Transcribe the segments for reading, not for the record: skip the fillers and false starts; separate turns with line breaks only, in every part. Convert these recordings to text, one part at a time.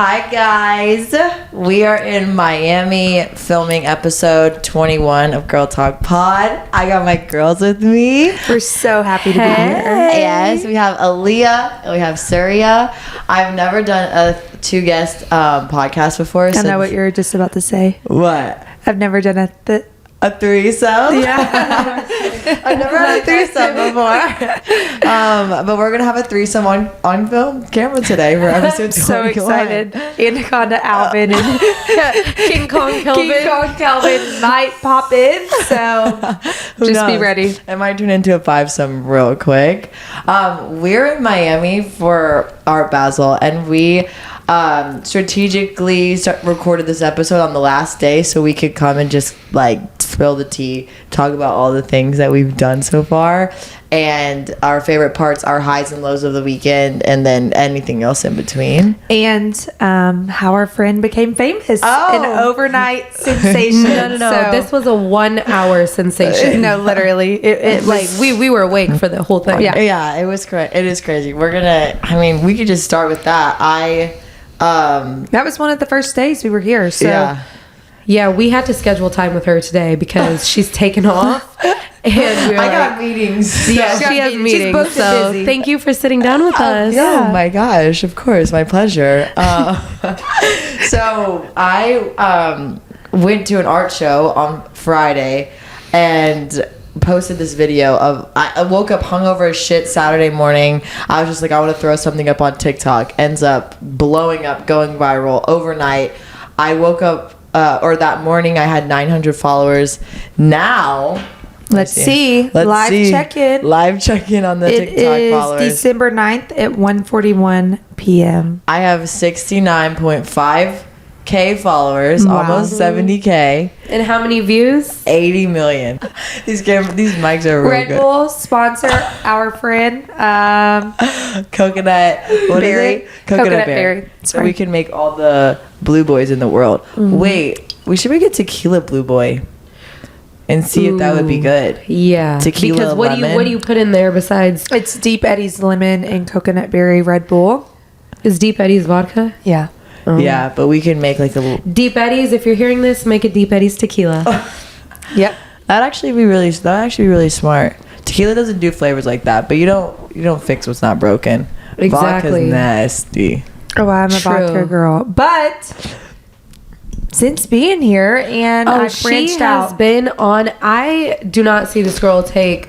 Hi guys, we are in Miami filming episode 21 of Girl Talk Pod. I got my girls with me.
We're so happy to be here.
Yes, we have Aaliyah and we have Surya. I've never done a two guest podcast before.
I know what you're just about to say.
What?
I've never done a
threesome?
Yeah.
I've never had a threesome before. But we're going to have a threesome on film camera today for episode 21.
So excited. Anaconda Alvin and
King Kong Kelvin
might pop in. So just be ready.
It might turn into a fivesome real quick. We're in Miami for Art Basel, and we strategically recorded this episode on the last day so we could come and just like spill the tea, talk about all the things that we've done so far and our favorite parts, our highs and lows of the weekend, and then anything else in between.
And how our friend became famous. An overnight sensation.
No.
So,
This was a 1 hour sensation.
no, literally. It
Like
was,
we were awake for the whole thing.
Yeah, it was it is crazy. We could just start with that.
that was one of the first days we were here. So
Yeah, we had to schedule time with her today because she's taken off. And
I got meetings.
Yeah, she has
She's
meetings.
booked and
So
busy.
thank you for sitting down with us.
Oh my gosh, of course, my pleasure. So I went to an art show on Friday and posted this video of I woke up hungover as shit Saturday morning. I was just like, I want to throw something up on TikTok. Ends up blowing up, going viral overnight. I woke up that morning I had 900 followers. Now
let's see. Check-in.
Live check-in on the TikTok
It is
followers.
December 9th at 1:41 p.m.
I have 69.5K followers,
Wow.
almost 70K,
And how many views?
80 million. These mics are real
Red
good.
Bull sponsor our friend
Coconut, what is
Berry.
it? Coconut berry. So
Sorry.
we can make all the blue boys in the world. Wait, should we get tequila blue boy and see if that would be good?
Yeah.
Tequila,
because what
lemon.
do you put in there besides
It's Deep Eddy's lemon and coconut berry Red Bull.
is Deep Eddy's vodka?
Yeah.
Yeah, but we can make like a little.
Deep Eddy's, if you're hearing this, make a Deep Eddy's tequila.
Yep.
That'd actually be really smart. Tequila doesn't do flavors like that, but you don't fix what's not broken.
Exactly.
Vodka's nasty.
Oh, I'm a
True.
vodka girl. But since being here and I
she
branched
has
out.
been on. I do not see this girl drink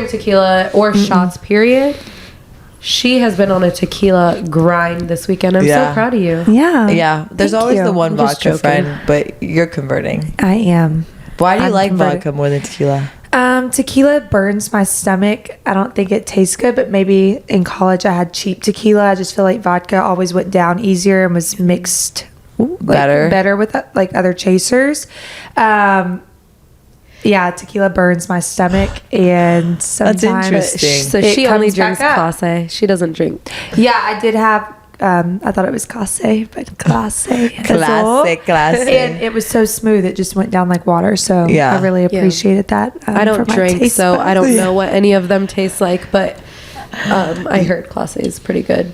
tequila or shots. Period. She has been on a tequila grind this weekend. I'm
Yeah.
so proud of you.
Yeah.
Yeah, there's
Thank
always
you.
the one
I'm just
vodka
joking.
friend, but you're converting.
I am.
Why do you
I'm
like
converted.
vodka more than tequila?
Tequila burns my stomach. I don't think it tastes good, but maybe in college I had cheap tequila. I just feel like vodka always went down easier and was mixed better with like other chasers. Yeah, tequila burns my stomach, and sometimes
interesting.
So
it
she only
comes back
drinks
up.
Clase. She doesn't drink.
Yeah, I did have. I thought it was Clase, but Clase.
Classic.
And it was so smooth; it just went down like water. So
Yeah.
I really appreciated that.
I don't
for my
drink,
taste
so
buds.
I don't know what any of them taste like. But I heard Clase is pretty good.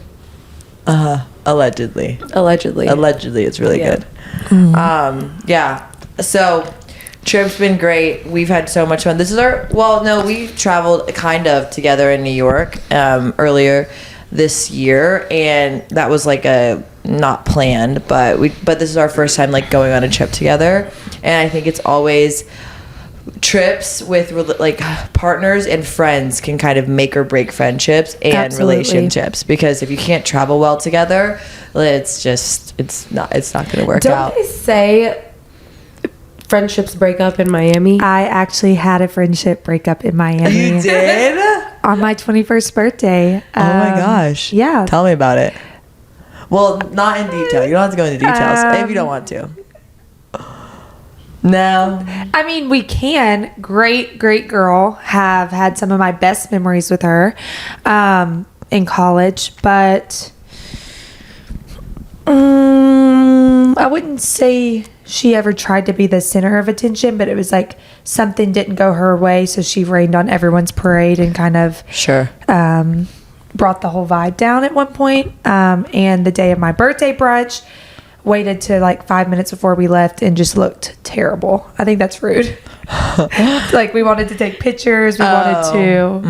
Allegedly.
Allegedly.
It's really
Yeah.
good. Yeah. So trip's been great. We've had so much fun. We traveled kind of together in New York earlier this year, and that was like a not planned, but this is our first time like going on a trip together, and I think it's always trips with like partners and friends can kind of make or break friendships and
Absolutely.
relationships, because if you can't travel well together, it's not going to work
Don't
out.
they say friendships break up in Miami?
I actually had a friendship breakup in Miami.
You did?
On my 21st birthday.
Oh my gosh.
Yeah.
Tell me about it. Well, not in detail. You don't have to go into details if you don't want to. No.
I mean, we can. Great girl. Have had some of my best memories with her in college, but I wouldn't say she ever tried to be the center of attention, but it was like something didn't go her way, so she rained on everyone's parade and kind of
Sure.
brought the whole vibe down at one point. And the day of my birthday brunch, waited to like 5 minutes before we left and just looked terrible. I think that's rude. Like we wanted to take pictures. We wanted to.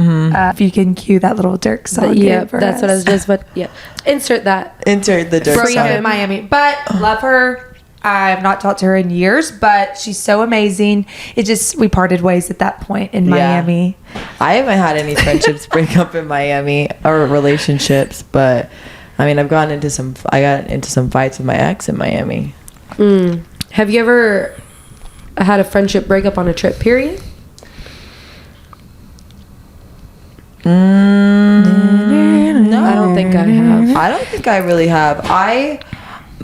If you can cue that little Dirk song.
Yeah, that's what I was just. But yeah, insert that.
Insert the Dirk
Broke up in Miami, but love her. I've not talked to her in years, but she's so amazing. We parted ways at that point in Miami.
I haven't had any friendships break up in Miami or relationships, but I mean, I got into some fights with my ex in Miami.
Have you ever had a friendship breakup on a trip, period?
No,
I don't think I have.
I don't think I really have.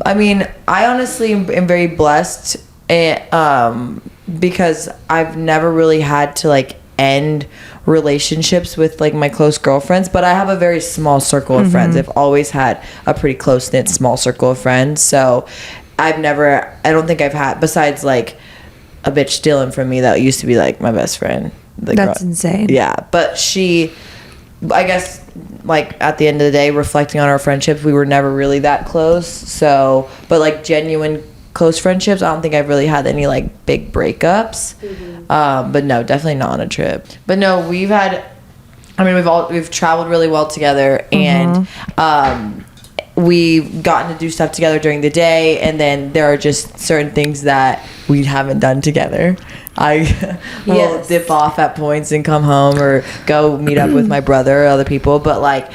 I mean, I honestly am very blessed because I've never really had to like end relationships with like my close girlfriends, but I have a very small circle of friends. I've always had a pretty close knit small circle of friends, so I don't think I've had, besides like a bitch stealing from me that used to be like my best friend.
That's insane.
Yeah, but I guess like at the end of the day, reflecting on our friendships, we were never really that close. So, but like genuine close friendships, I don't think I've really had any like big breakups. But no, definitely not on a trip. But no, we've traveled really well together, and we've gotten to do stuff together during the day, and then there are just certain things that we haven't done together. I will dip off at points and come home or go meet up with my brother or other people, but like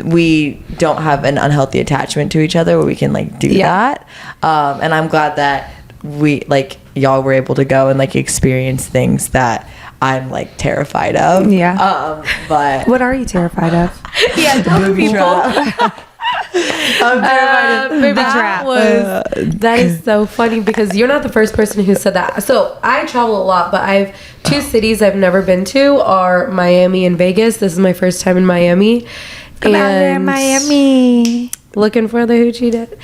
we don't have an unhealthy attachment to each other where we can like do that. And I'm glad that we like y'all were able to go and like experience things that I'm like terrified of. But
what are you terrified of?
Booby trap. I'm terrified of
booby trap.
That is so funny because you're not the first person who said that. So I travel a lot, but I've two cities I've never been to are Miami and Vegas. This is my first time in Miami.
Come out here in Miami.
Looking for the hoochie dad.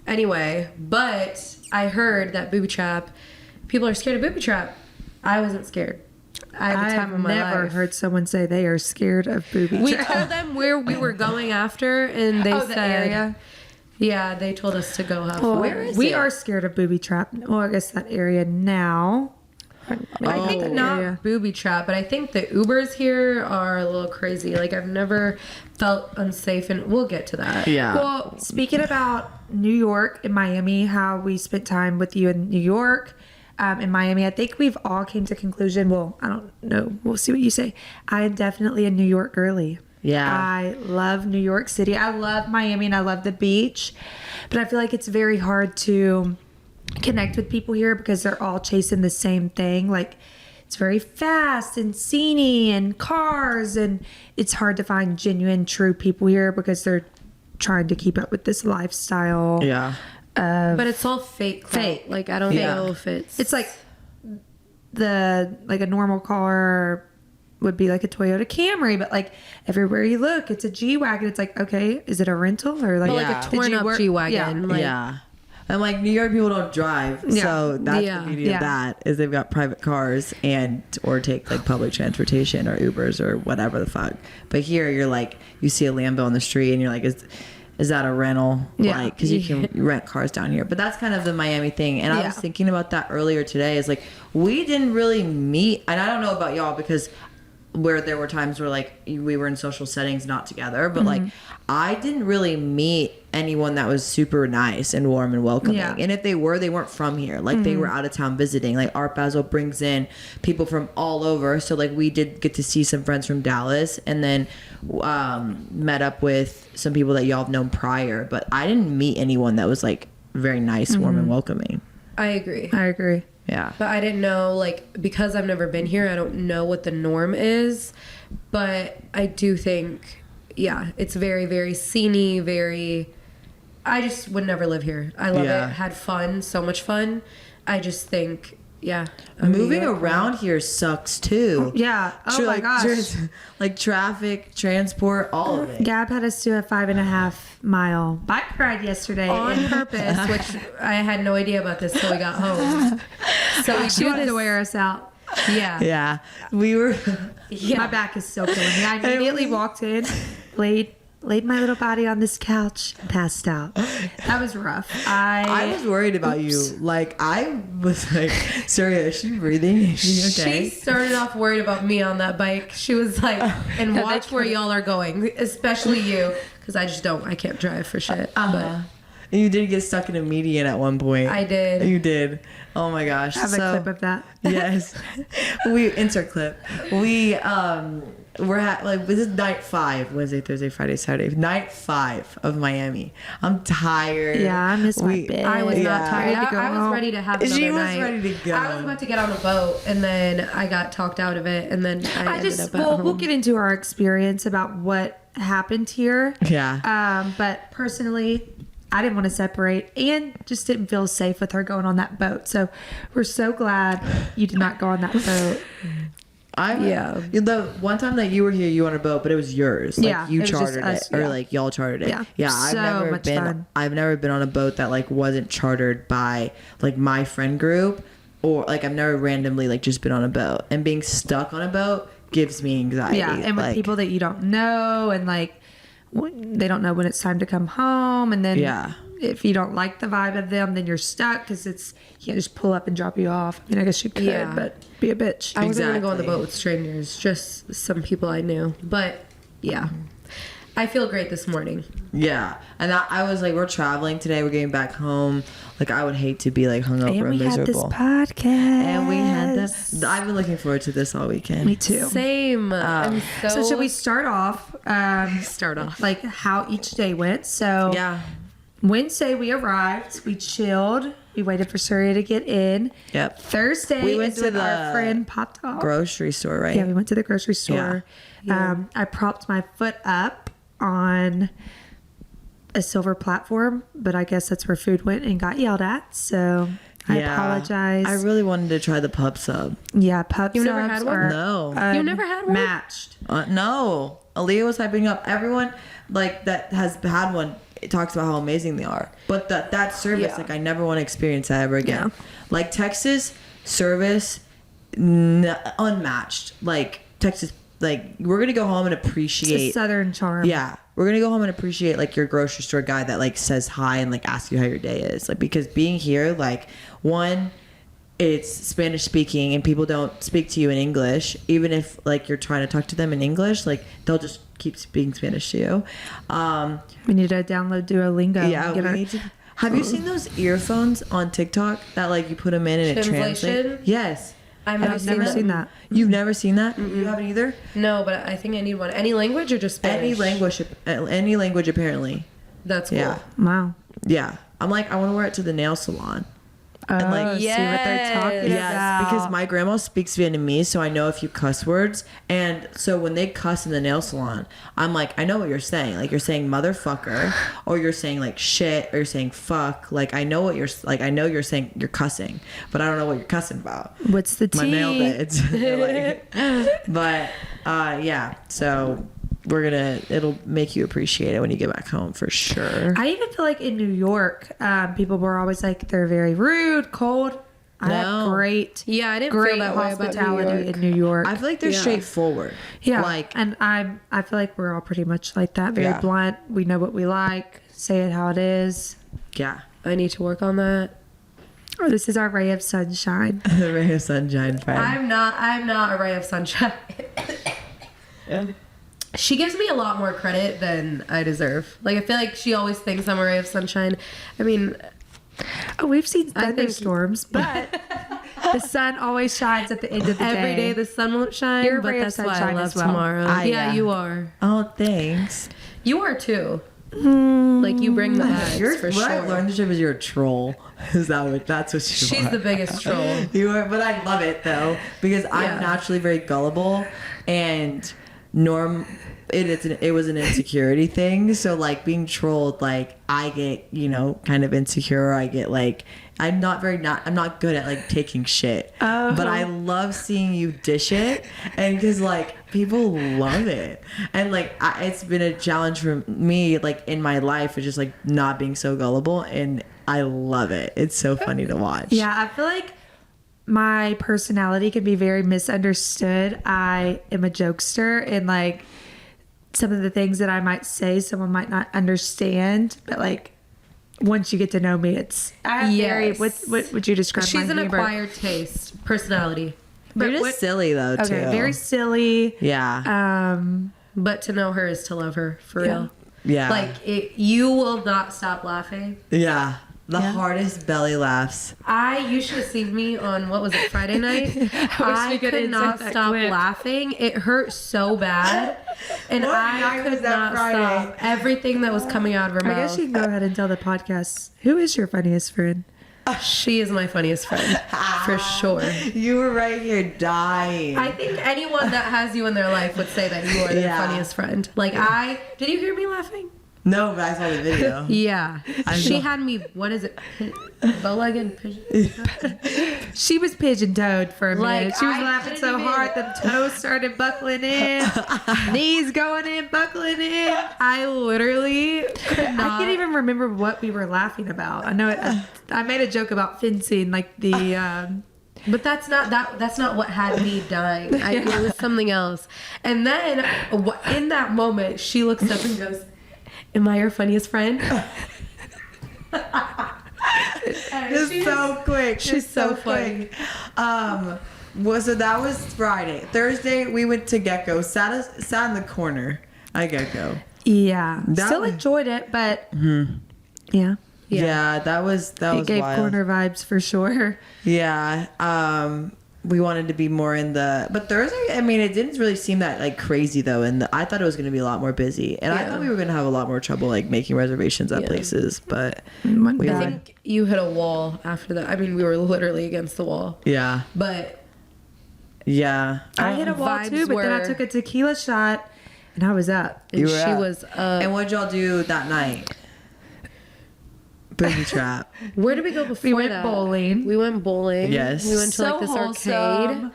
Anyway, but I heard that booby trap, people are scared of booby trap. I wasn't scared. I had the time of my life.
I've never heard someone say they are scared of booby trap.
We told them where we were going after, and they said,
the area?
Yeah, they told us to go have
Where is we are scared of booby trap. Well, I guess that area now.
I think not booby trap, but I think the Ubers here are a little crazy. Like I've never felt unsafe, and we'll get to that.
Yeah.
Well, speaking about New York and Miami, how we spent time with you in New York, in Miami, I think we've all came to conclusion. Well, I don't know. We'll see what you say. I am definitely a New York girly.
Yeah.
I love New York City. I love Miami and I love the beach, but I feel like it's very hard to connect with people here because they're all chasing the same thing. Like it's very fast and sceney and cars, and it's hard to find genuine true people here because they're trying to keep up with this lifestyle.
Yeah.
But it's all fake. Like I don't know if
it's like a normal car would be like a Toyota Camry, but like everywhere you look, it's a G-Wagon. It's like, okay, is it a rental or like,
like a torn up G-Wagon?
Yeah. And like New York people don't drive, so that's the beauty of that is they've got private cars or take like public transportation or Ubers or whatever the fuck. But here you're like you see a Lambo on the street and you're like, is that a rental?
Yeah.
Like because you can rent cars down here. But that's kind of the Miami thing. And I was thinking about that earlier today. Is like we didn't really meet, and I don't know about y'all because where there were times where like we were in social settings not together, but like I didn't really meet anyone that was super nice and warm and welcoming. And if they weren't from here. Like they were out of town visiting. Like Art Basel brings in people from all over, so like we did get to see some friends from Dallas, and then met up with some people that y'all have known prior, but I didn't meet anyone that was like very nice, warm and welcoming.
I agree.
Yeah.
But I didn't know, like, because I've never been here, I don't know what the norm is. But I do think, it's very, very sceney, I just would never live here. I love it. Had fun, so much fun. I just think,
moving around here sucks too.
Yeah. Oh my gosh.
Like traffic, transport, all of it.
Gab had us do a 5.5 mile bike ride yesterday
on purpose, which I had no idea about this till we got home. So
she wanted to wear us out.
Yeah. We were.
My back is so killing me. I immediately walked in, laid laid my little body on this couch and passed out. That was rough.
I was worried about you. Like, I was like, Surya, is she breathing? Is she okay?
She started off worried about me on that bike. She was like, and watch where y'all are going, especially you, because I can't drive for shit. But
And you did get stuck in a median at one point.
I did.
You did. Oh my gosh.
I have a clip of that.
Yes. We insert clip. We're at like this is night 5, Wednesday, Thursday, Friday, Saturday. Night 5 of Miami. I'm tired.
Yeah, I miss my bed.
I was not tired. I was ready to have another
She was
night.
ready to go.
I was about to get on a boat, and then I got talked out of it, and then I ended up at home.
We'll get into our experience about what happened here.
Yeah.
But personally, I didn't want to separate and just didn't feel safe with her going on that boat. So we're so glad you did not go on that boat.
The one time that you were here, you were on a boat, but it was yours. Like, you chartered it, or like y'all chartered it.
Yeah.
I've never been on a boat that like wasn't chartered by like my friend group, or like I've never randomly like just been on a boat. And being stuck on a boat gives me anxiety.
Yeah, and with people that you don't know, and like they don't know when it's time to come home, and then if you don't like the vibe of them, then you're stuck because you can't just pull up and drop you off. I mean, I guess you could, but be a bitch.
I wasn't gonna go on the boat with strangers, just some people I knew. But yeah, I feel great this morning.
Yeah, and I was like, we're traveling today. We're getting back home. Like, I would hate to be like hungover and miserable.
And we had this podcast.
And we had this. I've been looking forward to this all weekend.
Me too.
Same.
So should we start off? Like how each day went. So
yeah.
Wednesday we arrived. We chilled. We waited for Surya to get in.
Yep.
Thursday
we went to
our friend Pop Top
grocery store, right?
Yeah, we went to the grocery store.
Yeah.
I propped my foot up on a silver platform, but I guess that's where food went and got yelled at. So I apologize.
I really wanted to try the pub sub.
Yeah, pub
You've
subs
never had one?
are,
No.
You never had one?
matched.
No. Aaliyah was hyping up. Everyone like that has had one. It talks about how amazing they are. But that service, like, I never want to experience that ever again. Yeah. Like, Texas service, unmatched. Like, Texas, like, we're going to go home and appreciate.
It's a southern charm.
Yeah. We're going to go home and appreciate, like, your grocery store guy that, like, says hi and, like, asks you how your day is. Like, because being here, like, one, it's Spanish speaking and people don't speak to you in English. Even if, like, you're trying to talk to them in English, like, they'll just keep speaking Spanish to you.
We need to download Duolingo.
Yeah, have you seen those earphones on TikTok that like you put them in and it translates? Yes.
I've never seen that.
You've never seen that? Mm-mm. You haven't either?
No, but I think I need one. Any language or just Spanish?
Any language apparently.
That's cool.
Yeah.
Wow.
Yeah. I'm like, I want to wear it to the nail salon.
And like see what they're talking about.
Because my grandma speaks Vietnamese, so I know a few cuss words. And so when they cuss in the nail salon, I'm like, I know what you're saying. Like, you're saying motherfucker, or you're saying like shit, or you're saying fuck. Like, I know what you're like. I know you're saying you're cussing, but I don't know what you're cussing about.
What's the tea?
My nail beds. But yeah. So it'll make you appreciate it when you get back home for sure.
I even feel like in New York, people were always like, they're very rude, cold. I had great
I didn't feel that way about
hospitality in New York.
I feel like they're straightforward.
Yeah,
like,
and I feel like we're all pretty much like that. Very blunt. We know what we like. Say it how it is.
Yeah,
I need to work on that.
Oh, this is our ray of sunshine.
The ray of sunshine friend.
I'm not a ray of sunshine.
Yeah.
She gives me a lot more credit than I deserve. Like, I feel like she always thinks I'm a ray of sunshine. I mean,
we've seen thunderstorms, but the sun always shines at the end of the day.
Every day the sun won't shine,
You're a
but
ray of
that's why I
sunshine
love
as well.
tomorrow.
Yeah,
you are.
Oh, thanks.
You are too. Like, you bring the vibes for sure.
What I learned is you're a troll. That's what
she's the biggest troll.
You are, but I love it though because I'm naturally very gullible and. It was an insecurity thing, so like being trolled, like I get kind of insecure. I get like I'm not good at like taking shit, but I love seeing you dish it, and because like people love it, and like it's been a challenge for me like in my life of just like not being so gullible, and I love it. It's so funny to watch.
Yeah, I feel like my personality can be very misunderstood. I am a jokester, and like some of the things that I might say, someone might not understand, but like once you get to know me, it's very. What would you describe?
She's
my
an
humor?
acquired taste, personality.
You're just silly though, too.
Okay, very silly.
Yeah.
But to know her is to love her, for real.
Yeah.
Like, you will not stop laughing.
Yeah. The hardest belly laughs.
You should have seen me on, what was it, Friday night? I could not stop laughing. It hurt so bad. And I could not stop everything that was coming out of her mouth.
I guess you can go ahead and tell the podcast, who is your funniest friend?
She is my funniest friend, for sure.
You were right here dying.
I think anyone that has you in their life would say that you are their funniest friend. Like, did you hear me laughing?
No, but I saw the video.
Yeah. She had me, what is it? Bow-legged pigeon?
She was pigeon-toed for a minute.
Like,
She was
I
laughing so
couldn't
hard, the toes started buckling in, knees going in, buckling in.
I literally could
I
not.
can't even remember what we were laughing about. I know I made a joke about fencing, like the...
But that's not what had me dying. It was something else. And then in that moment, she looks up and goes, "Am I your funniest friend?"
Just so quick.
She's so funny.
So that was Friday. Thursday we went to Gecko. Sat in the corner at Gecko.
Yeah.
That
Still
was-
enjoyed it, but... Yeah.
Yeah, that was
It gave
wild.
corner vibes for sure.
Yeah. We wanted to be more in but Thursday, I mean, it didn't really seem that like crazy though, and I thought it was going to be a lot more busy, and I thought we were going to have a lot more trouble like making reservations at places, but
I
I think you hit a wall after that. I mean, we were literally against the wall.
yeah,
But
I hit a wall
vibes
too, but then I
were-
took a tequila shot and I was up.
and
You
she
were up.
was up.
And what'd y'all do that night? Booby trap.
Where did we go before
We went
that?
bowling.
We went bowling.
Yes.
We went to like this
wholesome.
arcade.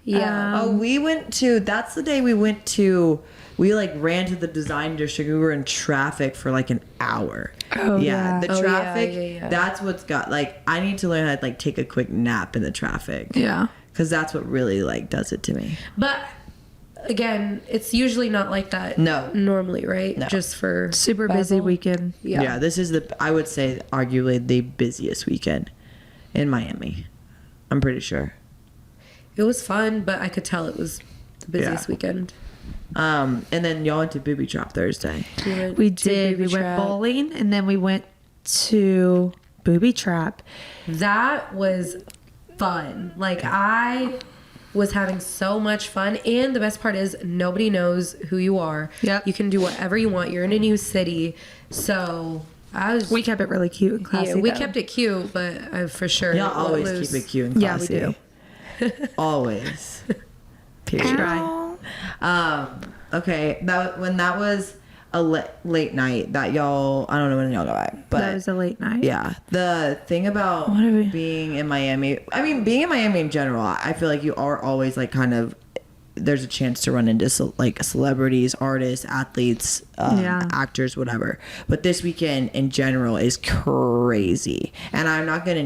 Yeah.
We went to. That's the day we went to. We like ran to the design district. We were in traffic for like an hour.
Oh, yeah.
The
Oh, yeah,
traffic.
yeah.
That's what's got like. I need to learn how to like take a quick nap in the traffic.
Yeah.
Because that's what really like does it to me.
But again, it's usually not like that.
No.
Normally, right?
No.
Just for
Super busy
Basel.
weekend.
Yeah.
This is I would say arguably the busiest weekend in Miami. I'm pretty sure.
It was fun, but I could tell it was the busiest
Yeah.
weekend.
And then y'all went to Booby Trap Thursday.
We did. We went bowling and then we went to Booby Trap.
That was fun. Like, I was having so much fun, and the best part is nobody knows who you are.
Yep.
You can do whatever you want. You're in a new city, so
We kept it really cute and classy.
we
though.
kept it cute, but for sure
Y'all
let
always
loose.
keep it cute and
Yeah, we
classy.
do.
Always. Period. Okay. When that was a late night that y'all, I don't know when y'all got back, but
That was a late night.
yeah, the thing about
What are we-
being in Miami, I mean, being in Miami in general, I feel like you are always like kind of, there's a chance to run into like celebrities, artists, athletes, actors, whatever. But this weekend in general is crazy, and we're not gonna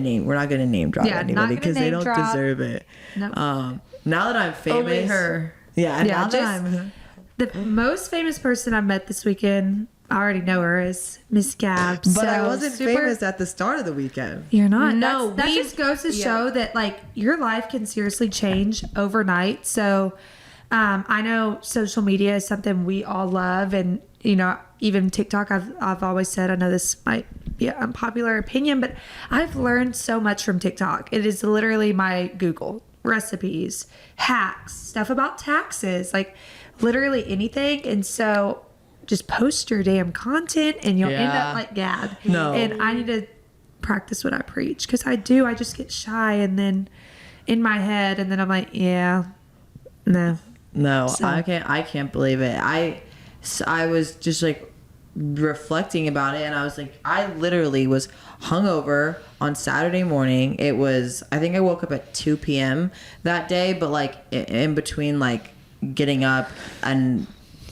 name drop
Yeah, not
anybody
gonna
because they
name
don't
drop.
deserve it.
Nope.
Now that I'm famous,
Only her.
Yeah,
Yeah,
now that I'm.
The most famous person I met this weekend, I already know her, is Miss Gab.
But I wasn't famous at the start of the weekend.
You're not.
No,
that just goes to show that like your life can seriously change overnight. So I know social media is something we all love, and you know, even TikTok. I've always said, I know this might be an unpopular opinion, but I've learned so much from TikTok. It is literally my Google. Recipes, hacks, stuff about taxes, like literally anything. And so just post your damn content and you'll end up like Gab.
No.
And I need to practice what I preach, because I just get shy and then in my head, and then I'm like, yeah, no. So-
I can't believe it. I was just like reflecting about it, and I was like, I literally was hungover on Saturday morning. It was, I think I woke up at 2 p.m. that day, but like in between like getting up and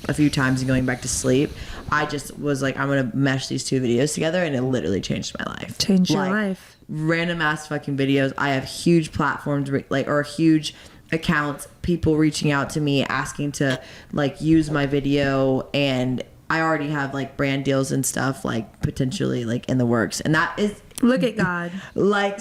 a few times and going back to sleep, I just was like, I'm gonna mesh these two videos together, and it literally changed my life.
Changed your
Like,
life.
Random ass fucking videos. I have huge platforms or huge accounts, people reaching out to me asking to like use my video, and I already have like brand deals and stuff like potentially like in the works, and that is
Look at God.
like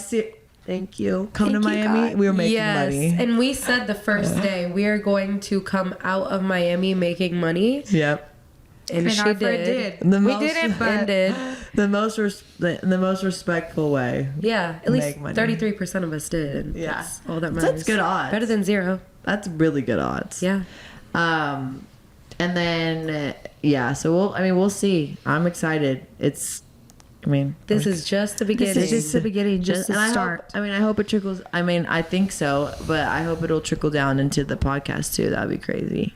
thank you. Come
Thank
to
you,
Miami.
God.
We were making
Yes,
money.
and we said the first day we are going to come out of Miami making money,
Yep.
and she
our friend
did.
The
We
most-
didn't, but
did.
the most respectful way.
Yeah, at
Make
least
money.
33% of us did. And
Yeah.
that's all that
That's
matters.
good odds.
Better than zero.
That's really good odds.
Yeah.
And then so we'll see. I'm excited.
This is just the beginning.
this is just the beginning, just
and
the
I
start.
hope it trickles. I think so, but I hope it'll trickle down into the podcast too. That'd be crazy.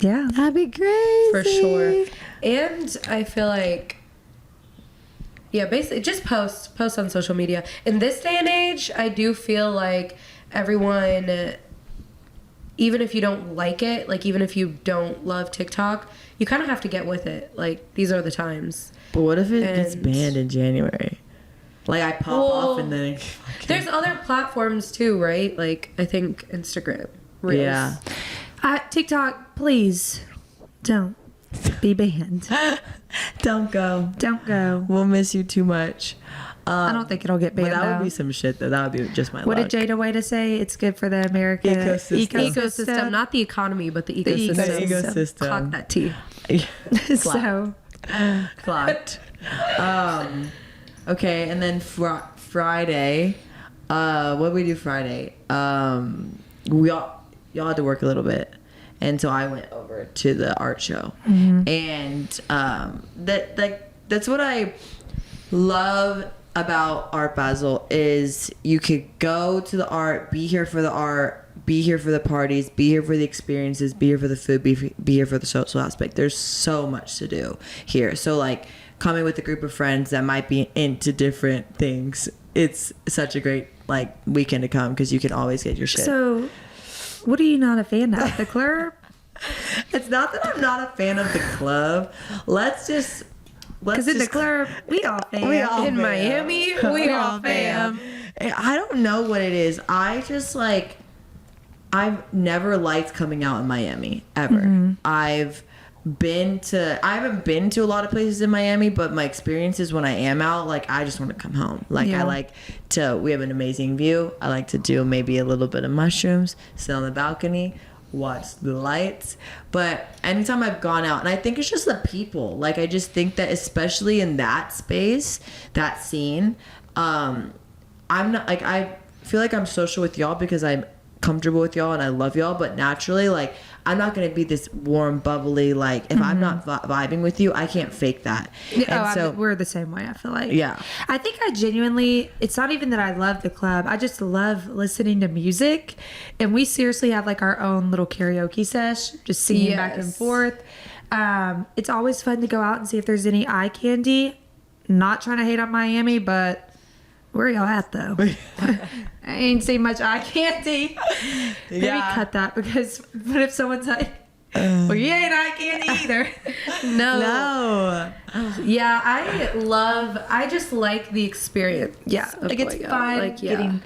Yeah.
That'd be crazy
For sure. And I feel like, basically just post on social media. In this day and age, I do feel like everyone, even if you don't like it, like even if you don't love TikTok, you kind of have to get with it. Like, these are the times.
But what if it gets
And-
banned in January? Like I pop off and then
There's other platforms too, right? Like, I think Instagram. Reels.
yeah.
TikTok, please don't be banned.
Don't go.
Don't go.
We'll miss you too much.
I don't think it'll get
But
banned.
that would
though.
be some shit though. That would be just my
What
luck.
did Jada Waiter say? It's good for the American
Ecosystem, not the economy, but the ecosystem.
The ecosystem.
Clock that T.
So
Clocked. Okay, and then Friday, what did we do Friday? Y'all had to work a little bit, and so I went over to the art show, and that's what I love about Art Basel is you could go to the art, be here for the art, be here for the parties, be here for the experiences, be here for the food, be here for the social aspect. There's so much to do here. So like coming with a group of friends that might be into different things, it's such a great like weekend to come because you can always get your shit.
So, what are you not a fan of? The club?
It's not that I'm not a fan of the club. Let's
Because in the club, we all fam.
We all
In
fam.
Miami, we all fam.
I don't know what it is. I just like I've never liked coming out in Miami ever. I haven't been to a lot of places in Miami, but my experiences when I am out, like I just want to come home. Like
Yeah.
we have an amazing view. I like to do maybe a little bit of mushrooms, sit on the balcony, watch the lights. But anytime I've gone out, and I think it's just the people, like I just think that especially in that space, that scene, I'm not like, I feel like I'm social with y'all because I'm comfortable with y'all and I love y'all, but naturally like I'm not gonna be this warm bubbly like if I'm not vibing with you, I can't fake that.
We're the same way, I feel like.
Yeah.
I think I genuinely, it's not even that I love the club. I just love listening to music. And we seriously have like our own little karaoke sesh, just singing back and
Yes.
forth. It's always fun to go out and see if there's any eye candy. Not trying to hate on Miami, but where y'all at though? I ain't seen much eye candy. Maybe
Yeah.
cut that because what if someone's like, well, you ain't eye candy either.
No.
Yeah, I just like the experience.
Yeah,
of
like it's
going out.
fun
Like, yeah.
getting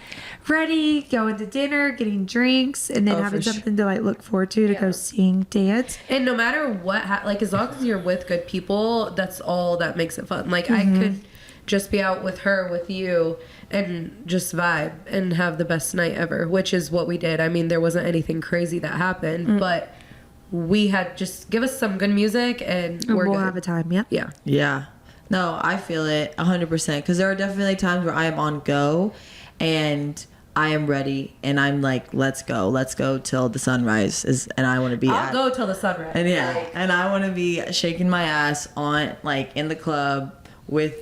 ready, going to dinner, getting drinks, and then
Oh,
having
for
something to like look forward to
Yeah.
go sing, dance.
And no matter what, like as long as you're with good people, that's all that makes it fun. Like I could just be out with her, with you, and just vibe and have the best night ever, which is what we did. I mean, there wasn't anything crazy that happened, but we had just give us some good music and
And
we're
we'll
good.
have a time. Yep.
Yeah.
Yeah. No, I feel it 100% because there are definitely times where I am on go and I am ready and I'm like, let's go till the sunrise and I want to be
I'll go till the sunrise.
and and I want to be shaking my ass on like in the club with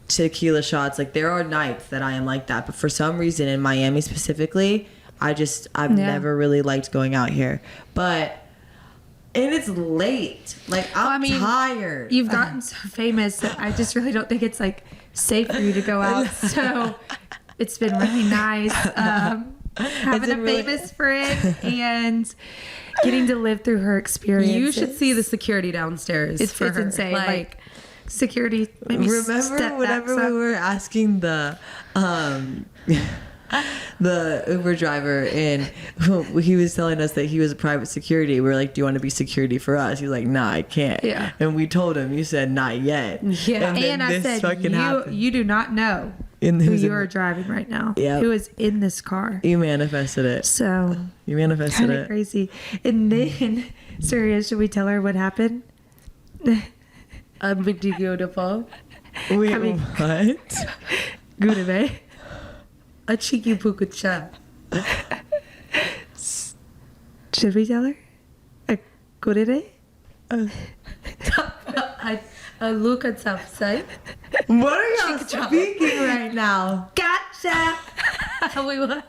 tequila shots. Like there are nights that I am like that, but for some reason in Miami specifically, I've never really liked going out here. And it's late. Like I'm tired.
You've gotten so famous that I just really don't think it's like safe for you to go out. So it's been really nice having a famous friend and getting to live through her experience.
You should see the security downstairs.
It's
for her.
insane. Like security. Maybe
Remember
step
whenever
back
we were asking the the Uber driver, and he was telling us that he was a private security. We were like, "Do you want to be security for us?" He's like, "Nah, I can't."
Yeah.
And we told him, "You said not yet."
Yeah.
And I said, you do not know who you are driving right now.
Yeah.
Who is in this car.
You manifested it.
So
You manifested
kind of
it.
crazy. And then, Surya, should we tell her what happened?
I'm beautiful.
Wait,
I mean-
what?
Good, eh?
A cheeky pukucha.
Should we tell her? Good, eh?
I look at outside.
What are y'all speaking right now?
Gotcha!
Wait, what?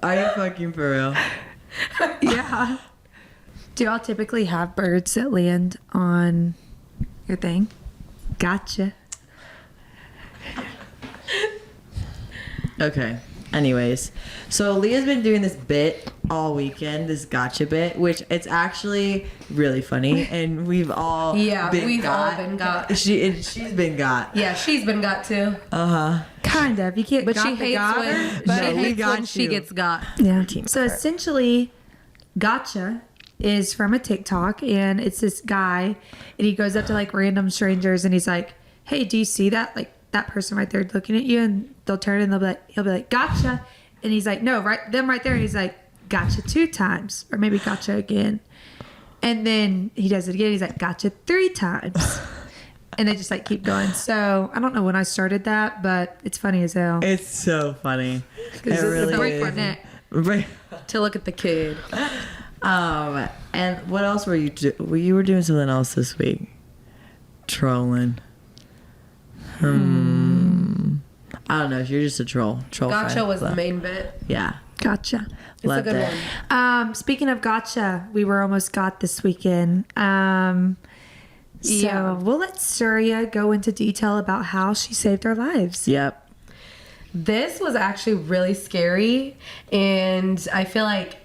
Are you fucking for real?
Yeah. Do y'all typically have birds that land on your thing? Gotcha.
Okay. Anyways, so Leah's been doing this bit all weekend, this gotcha bit, which it's actually really funny, and we've all
All been got.
She's been got.
Yeah, she's been got too.
Kind of. You can't
But
got
she
the
hates
got
when,
her.
No,
she
we
hates
got
when she
you.
gets got.
Yeah.
Team
So
effort.
essentially, gotcha is from a TikTok, and it's this guy, and he goes up to like random strangers, and he's like, "Hey, do you see that? Like that person right there looking at you?" And they'll turn and he'll be like, "Gotcha," and he's like, "No, right, them right there." And he's like, "Gotcha 2 times, or maybe gotcha again," and then he does it again. He's like, "Gotcha 3 times." And they just like keep going. So I don't know when I started that, but it's funny as hell.
It's so funny. It
It's
really
break my
is.
neck.
Right.
To look at the kid.
And what else were you you were doing something else this week? Trolling. I don't know. You're just a troll.
Gotcha
fan.
was the
Love.
main bit.
Yeah.
Gotcha.
It's
Love
a good
that.
one.
Speaking of gotcha, we were almost got this weekend. So
Yeah.
we'll let Surya go into detail about how she saved our lives.
Yep.
This was actually really scary, and I feel like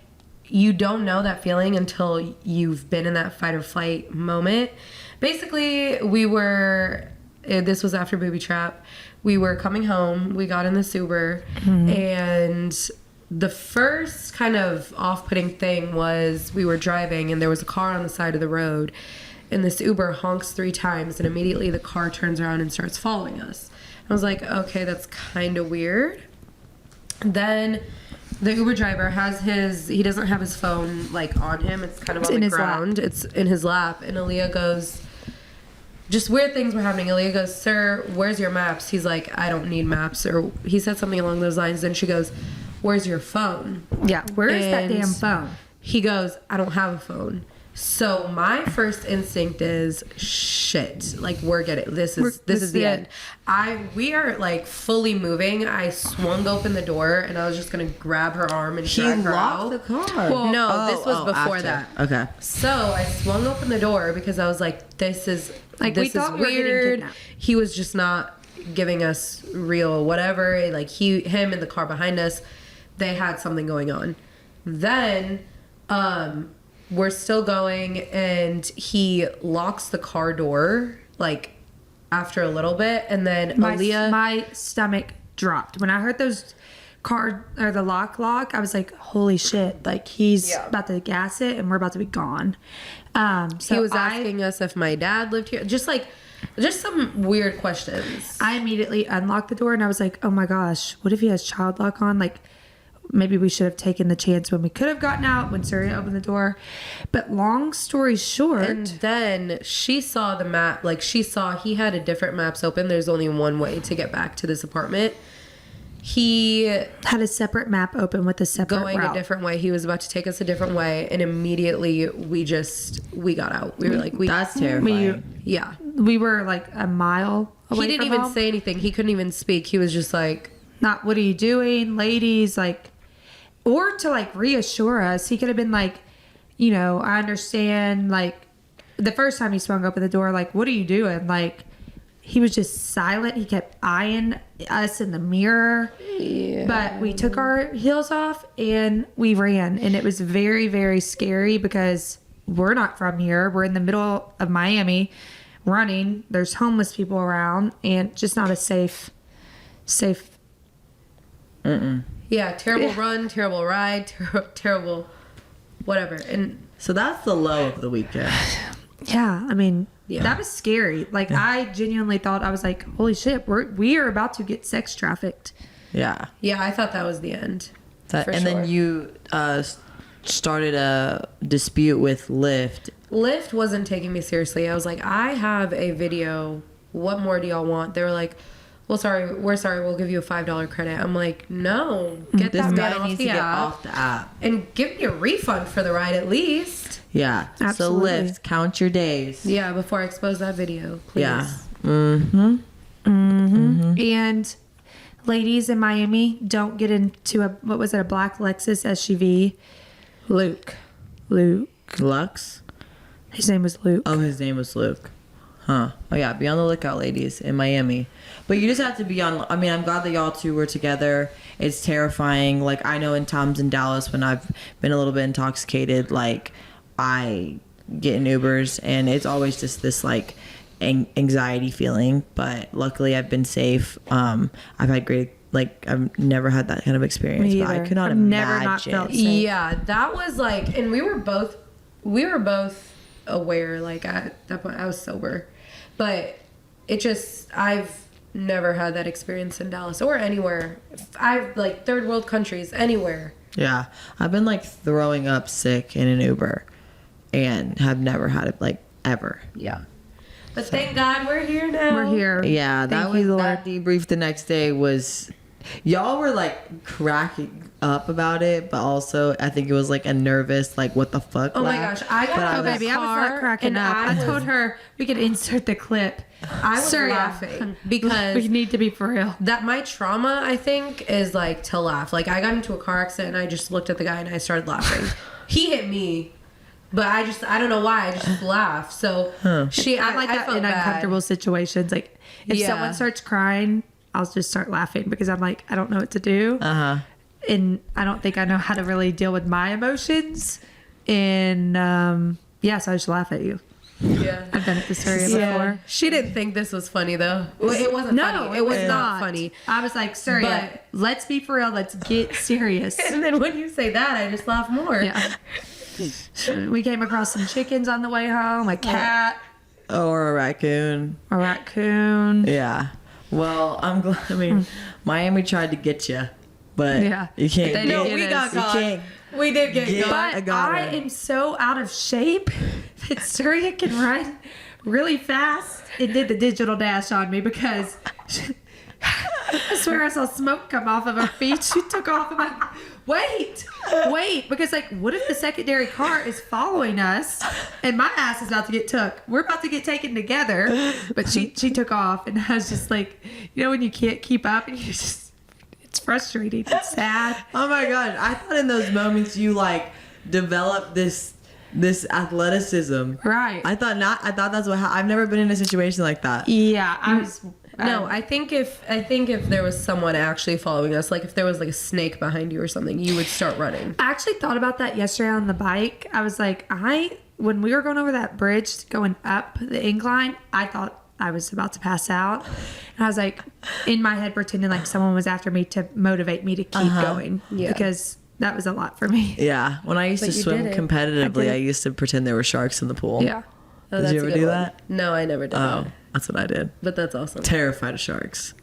you don't know that feeling until you've been in that fight or flight moment. Basically, this was after Booby Trap. We were coming home, we got in the Uber, and the first kind of off-putting thing was we were driving and there was a car on the side of the road, and this Uber honks 3 times, and immediately the car turns around and starts following us. I was like, okay, that's kind of weird. Then the Uber driver he doesn't have his phone like on him. It's kind of on
in
the
his lap.
ground. It's in his lap. And Aaliyah goes, just weird things were happening. Aaliyah goes, "Sir, where's your maps?" He's like, "I don't need maps." Or he said something along those lines. Then she goes, "Where's your phone?"
Yeah. Where is that
And
damn phone?
He goes, "I don't have a phone." So my first instinct is, shit, like this is the end. We are like fully moving. I swung open the door and I was just gonna grab her arm and drag her out.
the car.
Well, no, this was before
after.
that.
Okay.
So I swung open the door because I was like, this is
Like, we
this is
thought we were getting
weird.
kidnapped.
He was just not giving us real whatever. Like him in the car behind us, they had something going on. Then we're still going, and he locks the car door like after a little bit, and then Aaliyah.
My stomach dropped when I heard those the lock. I was like, holy shit! Like he's about to gas it, and we're about to be gone. So
he was asking us if my dad lived here, just some weird questions.
I immediately unlocked the door, and I was like, oh my gosh, what if he has child lock on? Like, maybe we should have taken the chance when we could have gotten out when Surya opened the door. But long story short,
And then she saw the map. Like, she saw he had a different maps open. There's only one way to get back to this apartment. He
had a separate map open with a separate
going
route.
a different way. He was about to take us a different way, and immediately we got out. We were like,
That's terrifying.
yeah.
We were like a mile away
He didn't
from
even
home.
say anything. He couldn't even speak. He was just like,
Not, what are you doing, ladies? Like, or to like reassure us. He could have been like, I understand. Like, the first time he swung open the door, like, what are you doing? Like, he was just silent. He kept eyeing us in the mirror.
yeah.
But we took our heels off and we ran. And it was very, very scary because we're not from here. We're in the middle of Miami running. There's homeless people around and just not a safe
Yeah, terrible run, terrible ride, terrible whatever. And
So that's the low of the weekend.
Yeah, I mean, that was scary. Like, I genuinely thought, I was like, holy shit, we are about to get sex trafficked.
Yeah.
Yeah, I thought that was the end.
Then you started a dispute with Lyft.
Lyft wasn't taking me seriously. I was like, I have a video. What more do y'all want? They were like, we're sorry, we'll give you a $5 credit. I'm like, no, get
This
that
guy
man
needs to get off the app.
and give me a refund for the ride at least.
Yeah.
Absolutely.
So Lyft, count your days.
Yeah, before I expose that video, please.
Yeah.
And ladies in Miami, don't get into a black Lexus SUV. Luke.
Lux?
His name was Luke.
Oh, his name was Luke. Huh. Oh, yeah. Be on the lookout, ladies, in Miami. But you just have to be on. I mean, I'm glad that y'all two were together. It's terrifying. Like, I know in times in Dallas when I've been a little bit intoxicated, like, I get in Ubers and it's always just this, like, anxiety feeling. But luckily, I've been safe. I've had great. Like, I've never had that kind of experience. But I could not imagine.
Never not felt safe.
Yeah, that was like, and we were both aware. Like, at that point, I was sober, but I've never had that experience in Dallas or anywhere. I've like third world countries, anywhere.
Yeah, I've been like throwing up sick in an Uber, and have never had it like ever.
Yeah. But thank God we're here now.
We're here.
Yeah,
Thank you, Lord.
that debrief the next day was, y'all were like cracking up about it, but also I think it was like a nervous, like, what the fuck.
Oh my gosh, I got out of
Baby, I was not cracking up. I told her we could insert the clip.
I was laughing because
we need to be for real.
that my trauma, I think, is like to laugh. Like, I got into a car accident and I just looked at the guy and I started laughing. He hit me, but I don't know why, I just laughed. So
I like that in uncomfortable situations. Like, if someone starts crying, I'll just start laughing because I'm like, I don't know what to do. And I don't think I know how to really deal with my emotions. And so I just laugh at you.
Yeah.
I've done it this area before.
She didn't think this was funny though. It wasn't funny. It was not funny.
I was like, Surya, let's be for real. Let's get serious.
And then when you say that, I just laugh more.
Yeah. We came across some chickens on the way home, a cat.
Or a raccoon. Yeah. Well, I'm glad. I mean, Miami tried to get you, but you can't.
We got caught. We did get caught.
But I am so out of shape that Surya can run really fast. It did the digital dash on me because I swear I saw smoke come off of her feet. She took off. I'm like, wait, because like, what if the secondary car is following us and my ass is about to get took? We're about to get taken together. But she took off, and I was just like, when you can't keep up and you just. It's frustrating. It's sad.
Oh my gosh! I thought in those moments you like developed this athleticism.
Right.
I thought that's what. I've never been in a situation like that.
Yeah, I was.
No, I think if there was someone actually following us, like if there was like a snake behind you or something, you would start running.
I actually thought about that yesterday on the bike. I was like, when we were going over that bridge going up the incline, I thought I was about to pass out. And I was like, in my head, pretending like someone was after me to motivate me to keep going. Yeah. Because that was a lot for me.
Yeah. When I used to swim competitively, I used to pretend there were sharks in the pool.
Yeah.
Oh,
did you ever do that?
No, I never did.
Oh, that's what I did.
But that's awesome.
Terrified of sharks.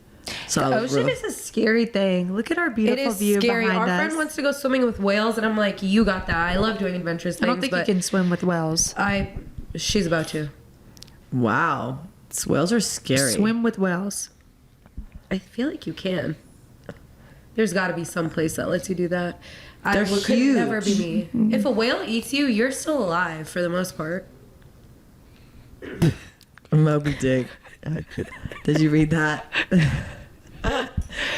So
the ocean is a scary thing. Look at our beautiful view
scary.
behind us.
Our friend wants to go swimming with whales, and I'm like, you got that. I love doing adventurous things.
I don't think you can swim with whales.
She's about to.
Wow. Whales are scary.
Swim with whales.
I feel like you can. There's got to be some place that lets you do that.
They're
huge. Could never be me. If a whale eats you, you're still alive for the most part.
Moby Dick. Did you read that?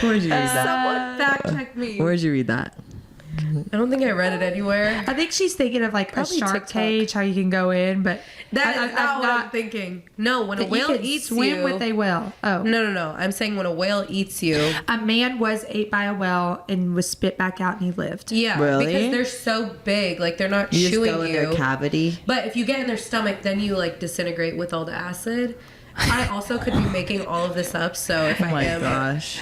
Where'd you read that?
Someone fact check me.
Where'd you read that?
I don't think I read it anywhere.
I think she's thinking of like
Probably
a shark
TikTok.
cage, how you can go in, but
That is not what I'm thinking. No, when a whale eats
swim
you,
with a whale. Oh
no. I'm saying when a whale eats you.
A man was ate by a whale and was spit back out, and he lived.
Yeah,
really?
Because they're so big, like they're not
You
chewing
just go in their cavity.
But if you get in their stomach, then you like disintegrate with all the acid. I also could be making all of this up, so if
Oh my
I am,
gosh.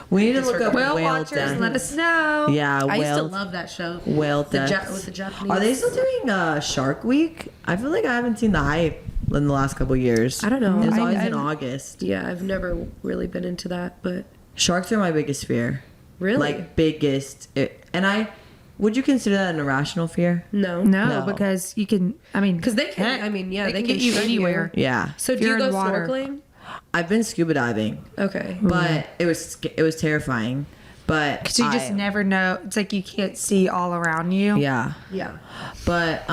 We need to look up
Whale
whale
watchers,
death.
let us know.
Yeah,
I used to
whale.
love that show.
Whale death.
With the Japanese.
Are they still doing Shark Week? I feel like I haven't seen the hype in the last couple years.
I don't know.
It was
I-
always in
I've-
August.
Yeah, I've never really been into that, but
Sharks are my biggest fear.
really,
Like biggest. Would you consider that an irrational fear?
no,
No,
No.
because you can. I mean,
because they can.
heck,
I mean, yeah,
they
they
can
can
get you
shoot
anywhere.
Yeah.
So do
You're
you go
in water.
snorkeling?
I've been scuba diving,
Okay.
but it was terrifying. But
Because you just never know. It's like you can't see all around you.
Yeah.
Yeah.
But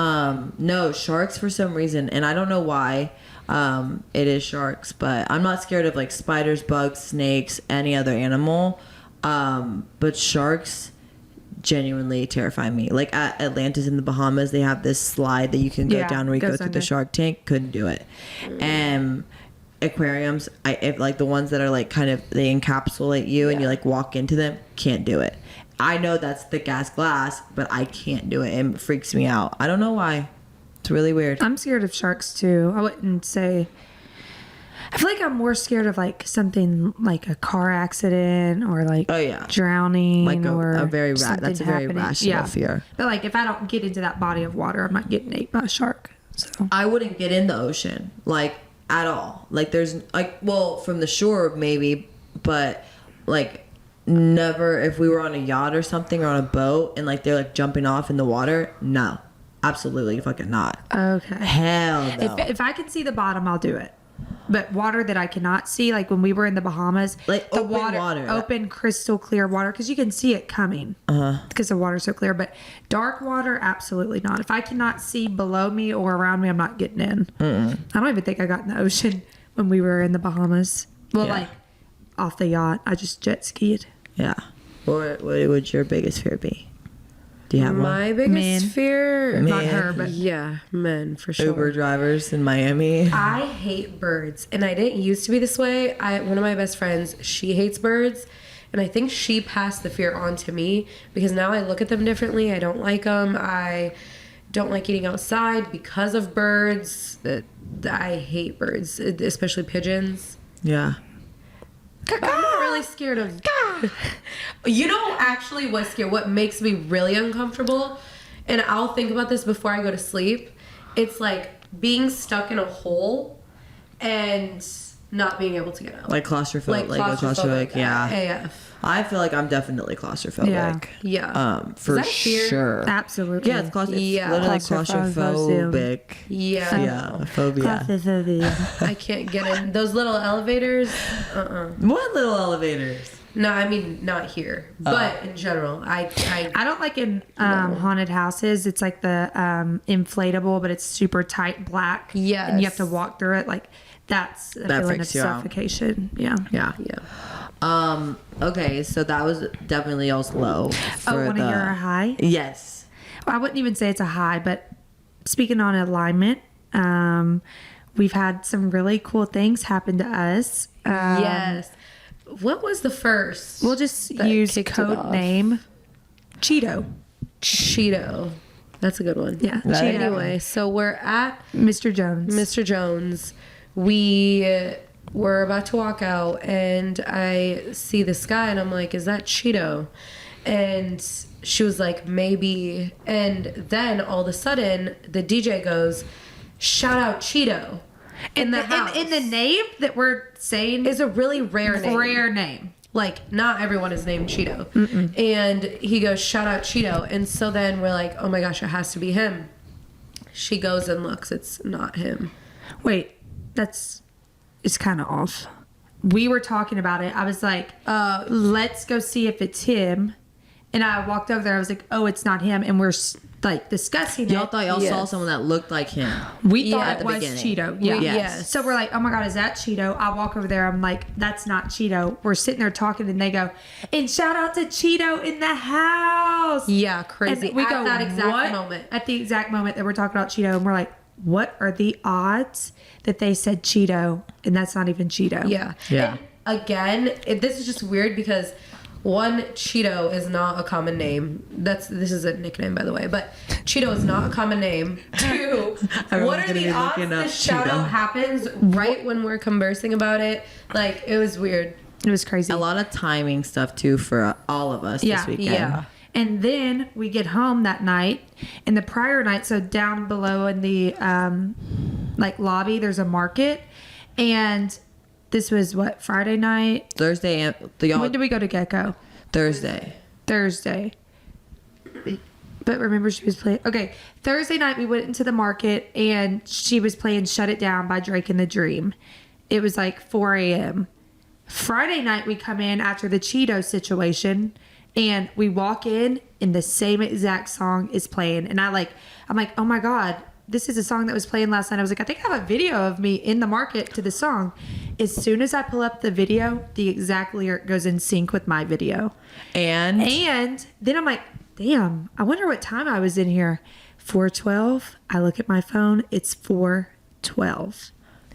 no, sharks for some reason, and I don't know why. It is sharks, but I'm not scared of like spiders, bugs, snakes, any other animal. But sharks genuinely terrify me. Like at Atlantis in the Bahamas, they have this slide that you can go
Yeah,
down where you go
goes
through the
under.
shark tank. Couldn't do it. And aquariums, if like the ones that are like kind of they encapsulate you and you like walk into them, can't do it. I know that's thick ass glass, but I can't do it. It freaks me out. I don't know why. It's really weird.
I'm scared of sharks too. I wouldn't say. I feel like I'm more scared of like something like a car accident or like
Oh, yeah.
drowning
Like
or
a very
something
that's a very
happening.
rational fear.
But like if I don't get into that body of water, I'm not getting ate by a shark. So
I wouldn't get in the ocean like at all. Like there's like well from the shore maybe, but like never if we were on a yacht or something or on a boat and like they're like jumping off in the water. No, absolutely fucking not.
okay.
Hell no.
If I can see the bottom, I'll do it. But water that I cannot see, like when we were in the Bahamas,
Like
the
open water.
open crystal clear water, because you can see it coming because the water's so clear. But dark water, absolutely not. If I cannot see below me or around me, I'm not getting in. I don't even think I got in the ocean when we were in the Bahamas. Well,
Yeah.
like off the yacht, I just jet skied.
Yeah. What would your biggest fear be? Do you have one?
My biggest
Men.
fear,
Not her, but
yeah, men for sure.
Uber drivers in Miami.
I hate birds, and I didn't used to be this way. One of my best friends, she hates birds, and I think she passed the fear on to me because now I look at them differently. I don't like them. I don't like eating outside because of birds. I hate birds, especially pigeons.
Yeah.
But I'm not really scared of. You know, actually, what's scary? What makes me really uncomfortable, and I'll think about this before I go to sleep. It's like being stuck in a hole and not being able to get out.
Like claustrophobic. Like claustrophobic. Yeah.
AF.
I feel like I'm definitely claustrophobic.
Yeah.
For
that fear?
sure.
absolutely.
Yeah, it's,
Yeah.
literally
Claustrophobic.
claustrophobic.
Yeah.
Yeah, phobia.
I can't get in those little elevators.
What little elevators?
No, I mean not here, but in general, I
don't like in haunted houses. It's like the inflatable, but it's super tight black.
Yes.
And you have to walk through it. Like that's a
That
feeling of
freaks you out.
suffocation. Yeah.
Yeah.
yeah.
Okay, so that was definitely y'all's low. For
Want to hear a high?
Yes.
Well, I wouldn't even say it's a high, but speaking on alignment, we've had some really cool things happen to us.
Yes. What was the first?
We'll just
that
use
kicked it
code
off?
name Cheeto.
Cheeto. That's a good one.
Yeah,
Right.
Cheeto.
Anyway, so we're at
Mr. Jones.
Mr. Jones. We were about to walk out, and I see this guy, and I'm like, "Is that Cheeto?" And she was like, "Maybe." And then all of a sudden, the DJ goes, "Shout out Cheeto!" In the house.
in the name that we're saying
is a really rare name.
rare name.
Like, not everyone is named Cheeto. And he goes, "Shout out Cheeto." And so then we're like, "Oh my gosh, it has to be him." She goes and looks. It's not him.
Wait, it's kind of off. We were talking about it. I was like, let's go see if it's him. And I walked over there. I was like, oh, it's not him. And we're like discussing
Y'all
it.
thought y'all saw
Yes.
someone that looked like him.
We
Yeah,
thought
at
it
the
was
beginning.
Cheeto. Yeah.
Yes.
So we're like, oh my God, is that Cheeto? I walk over there. I'm like, that's not Cheeto. We're sitting there talking and they go, and shout out to Cheeto in the house.
Yeah, crazy.
And we
At
go,
that exact
what?
moment.
At the exact moment that we're talking about Cheeto. And we're like, what are the odds that they said Cheeto and that's not even Cheeto?
Yeah.
Yeah.
And again, this is just weird because one, Cheeto is not a common name. This is a nickname, by the way, but Cheeto is not a common name. Two,
I was
what are
gonna
the
be
odds
looking up
this shout
Cheeto.
out happens right when we're conversing about it? Like, it was weird.
It was crazy.
A lot of timing stuff too for all of us this weekend.
Yeah. And then we get home that night, and the prior night, so down below in the like lobby, there's a market, and this was what, Friday night?
Thursday.
When did we go to Gecko?
Thursday.
But remember, she was playing. Okay, Thursday night we went into the market, and she was playing "Shut It Down" by Drake and the Dream. It was like 4 a.m. Friday night we come in after the Cheeto situation. And we walk in and the same exact song is playing. And I'm like, oh my God, this is a song that was playing last night. I was like, I think I have a video of me in the market to the song. As soon as I pull up the video, the exact lyric goes in sync with my video. And then I'm like, damn, I wonder what time I was in here. 4:12. I look at my phone. It's 4:12.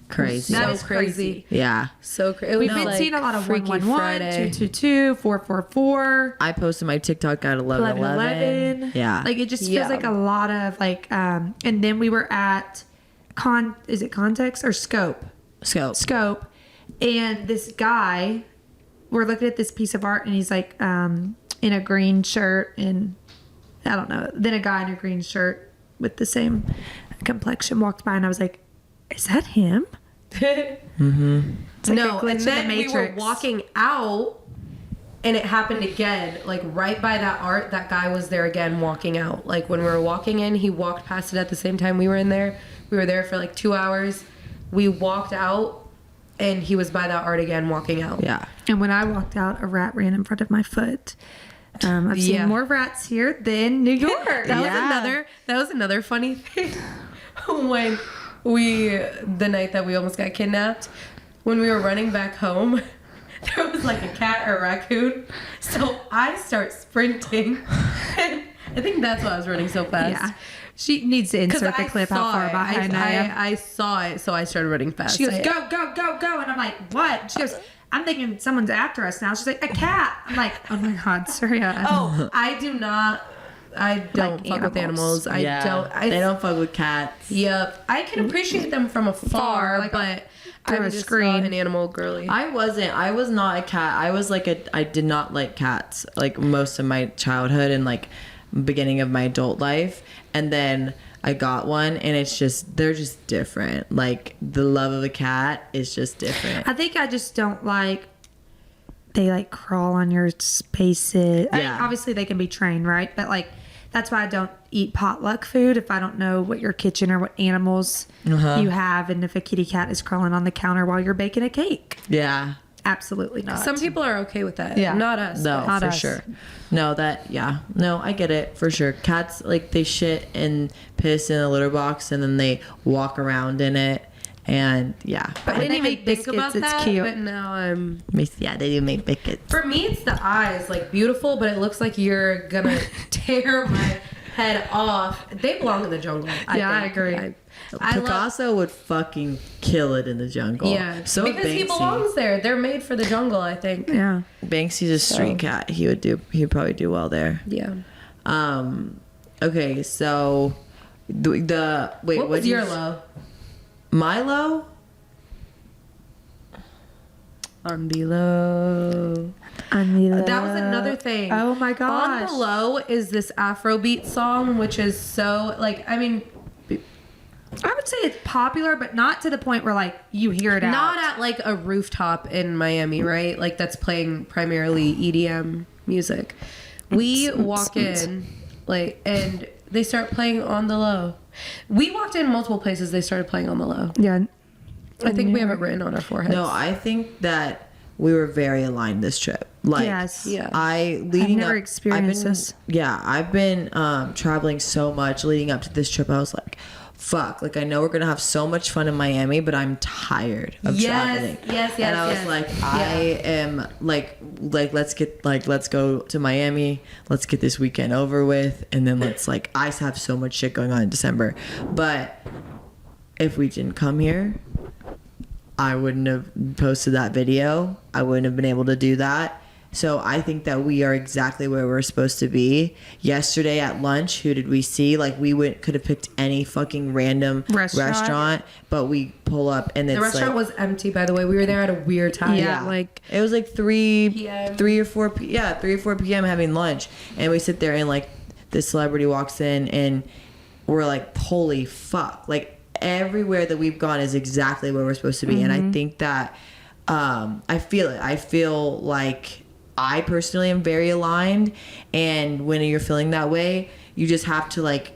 Crazy.
That is crazy.
Yeah.
So crazy.
We've been seeing a lot of
Freaky
111,
Friday.
222, 444.
I posted my TikTok at 11:11. Yeah.
Like it just feels like a lot of like and then we were at is it Context or Scope? Scope. And this guy, we're looking at this piece of art and he's like in a green shirt and I don't know. Then a guy in a green shirt with the same complexion walked by and I was like, is that him?
Mm-hmm.
It's like
No,
a glitch
and
in
then
the
we were
Matrix.
walking out, and it happened again. Like right by that art, that guy was there again walking out. Like when we were walking in, he walked past it at the same time we were in there. We were there for like 2 hours. We walked out, and he was by that art again walking out.
Yeah.
And when I walked out, a rat ran in front of my foot. I've seen more rats here than New York.
That was another funny thing. When the night that we almost got kidnapped, when we were running back home, there was like a cat or a raccoon. So I start sprinting. And I think that's why I was running so fast.
Yeah. She needs to insert the clip how far behind I am.
I saw it, so I started running fast.
She goes, go, go, go, go. And I'm like, what? She goes, I'm thinking someone's after us now. She's like, a cat. I'm like, oh my God, sorry.
Oh, I don't
Like
fuck with animals. They
don't fuck with cats.
Yep. I can appreciate them from afar,
like
but
through
I'm
a
just
screen.
not an animal girly.
I was not a cat. I was like I did not like cats like most of my childhood and like beginning of my adult life. And then I got one and they're just different. Like the love of a cat is just different.
I think I just don't like, they like crawl on your spaces. I mean, obviously they can be trained, right? But like, that's why I don't eat potluck food if I don't know what your kitchen or what animals you have. And if a kitty cat is crawling on the counter while you're baking a cake.
Yeah.
Absolutely not.
Some people are okay with that.
Yeah.
Not us.
No,
Not
for
us.
sure. No, No, I get it for sure. Cats, like, they shit and piss in a litter box and then they walk around in it. And yeah.
But I didn't
they
even
make
think
biscuits,
about
it's
that.
cute.
But now I'm.
Yeah, they do make biscuits.
For me, it's the eyes. Like, beautiful, but it looks like you're gonna tear my head off. They belong in the jungle.
I agree.
Picasso would fucking kill it in the jungle.
Yeah.
So
because he
Banksy.
belongs there. They're made for the jungle, I think.
Yeah.
Banksy's a street cat. He'd probably do well there.
Yeah.
Okay, so
What was your low?
My low?
On below. That was another thing.
Oh my god.
On Below is this Afrobeat song, which is so like I mean,
I would say it's popular, but not to the point where like you hear it out.
not at like a rooftop in Miami, right? Like that's playing primarily EDM music. We walk in like and they start playing On the Low. We walked in multiple places. They started playing On the Low.
Yeah.
I think we have it written on our foreheads.
No, I think that we were very aligned this trip. Like,
Yes.
Yeah.
I've never experienced this.
Yeah, I've been traveling so much leading up to this trip. I was like, fuck. Like, I know we're gonna have so much fun in Miami, but I'm tired of traveling.
Yes.
And I was like, I am like, let's go to Miami. Let's get this weekend over with, and then I have so much shit going on in December. But if we didn't come here, I wouldn't have posted that video. I wouldn't have been able to do that. So I think that we are exactly where we're supposed to be. Yesterday at lunch, who did we see? Like, we could have picked any fucking random restaurant, but we pull up and it's
the restaurant was empty, by the way. We were there at a weird time.
Yeah,
like
it was like 3
p.m.
3 or 4 3 or 4 p.m. having lunch, and we sit there and like this celebrity walks in and we're like, holy fuck. Like, everywhere that we've gone is exactly where we're supposed to be. And I think that I feel it. I feel like I personally am very aligned, and when you're feeling that way, you just have to like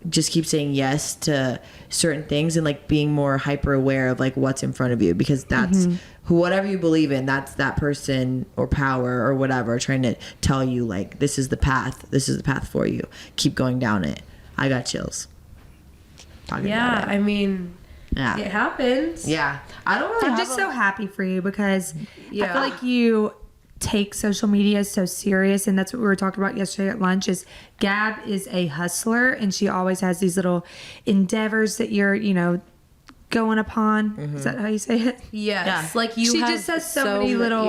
just keep saying yes to certain things and like being more hyper aware of like what's in front of you, because that's whatever you believe in, that's that person or power or whatever trying to tell you like, this is the path for you, keep going down it. I got chills talking about it.
I mean, it happens.
Yeah, I don't really
I'm just so happy for you, because I feel like you take social media so serious, and that's what we were talking about yesterday at lunch. Is Gab is a hustler, and she always has these little endeavors that you're going upon. Is that how you say it?
Yes.
Yeah.
Like
she just has so many little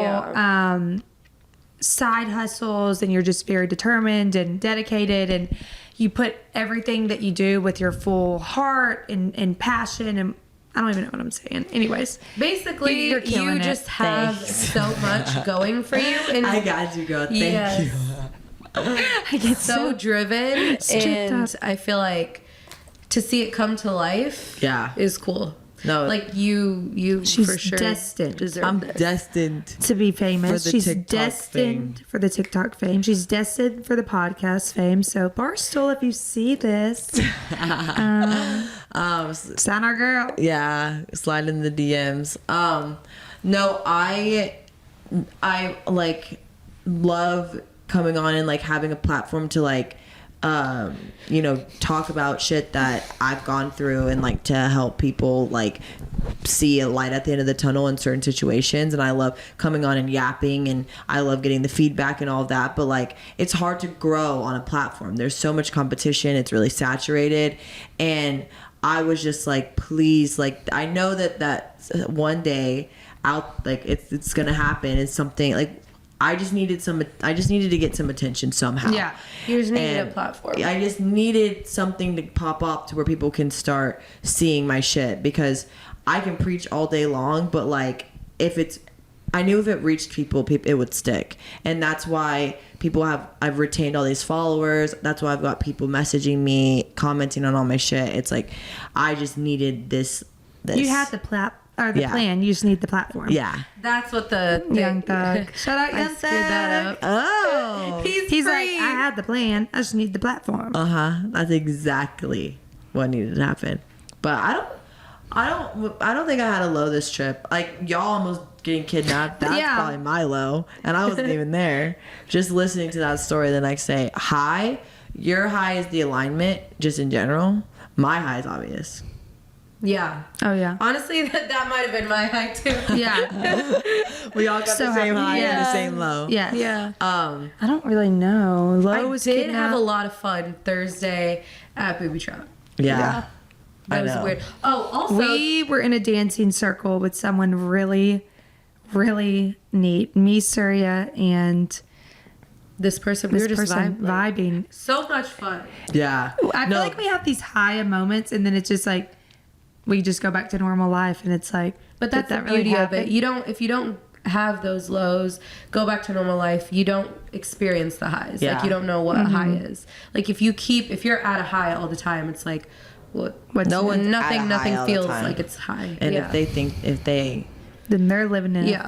side hustles, and you're just very determined and dedicated, and you put everything that you do with your full heart and passion, and I don't even know what I'm saying. Anyways,
basically, you just have so much going for you. And
I got you, girl. Thank you.
I get so driven, and I feel like to see it come to life is cool.
No,
like you
she's
for sure
destined.
I'm destined
to be famous. She's
TikTok
destined for the TikTok fame. She's destined for the podcast fame. So Barstool, if you see this, sign our girl.
Yeah, slide in the DMs. No, I like love coming on and like having a platform to like talk about shit that I've gone through, and like to help people like see a light at the end of the tunnel in certain situations. And I love coming on and yapping, and I love getting the feedback and all of that, but like it's hard to grow on a platform. There's so much competition, it's really saturated, and I was just like, please, like I know that one day out, like it's gonna happen. It's something like I just needed to get some attention somehow.
Yeah, you just needed a platform.
I just needed something to pop up to where people can start seeing my shit, because I can preach all day long, but like I knew if it reached people, it would stick. And that's why I've retained all these followers. That's why I've got people messaging me, commenting on all my shit. It's like, I just needed this.
You had the plan. You just need the platform.
Yeah.
That's what the
Young Thug. Shout out Young Thug.
That up.
Oh.
He's like, I had the plan. I just need the platform.
That's exactly what needed to happen. But I don't think I had a low this trip. Like, y'all almost getting kidnapped. That's probably my low. And I wasn't even there. Just listening to that story the next day. High. Your high is the alignment, just in general. My high is obvious.
Yeah.
Oh, yeah.
Honestly, that might have been my high, too.
Yeah.
We all got the same high and the same low.
Yeah.
Yeah.
I don't really know.
I did have a lot of fun Thursday at Booby Trap.
Yeah.
That was weird. Oh, also,
we were in a dancing circle with someone really, really neat. Me, Surya, and
this person. We were just vibing. So much fun.
Yeah.
I feel like we have these high moments, and then it's just like we just go back to normal life, and it's like,
but that's the beauty of it. If you don't have those lows, go back to normal life, you don't experience the highs. Like, you don't know what a high is. Like, if you're at a high all the time, it's like, nothing feels like it's high.
And if they
then they're living in a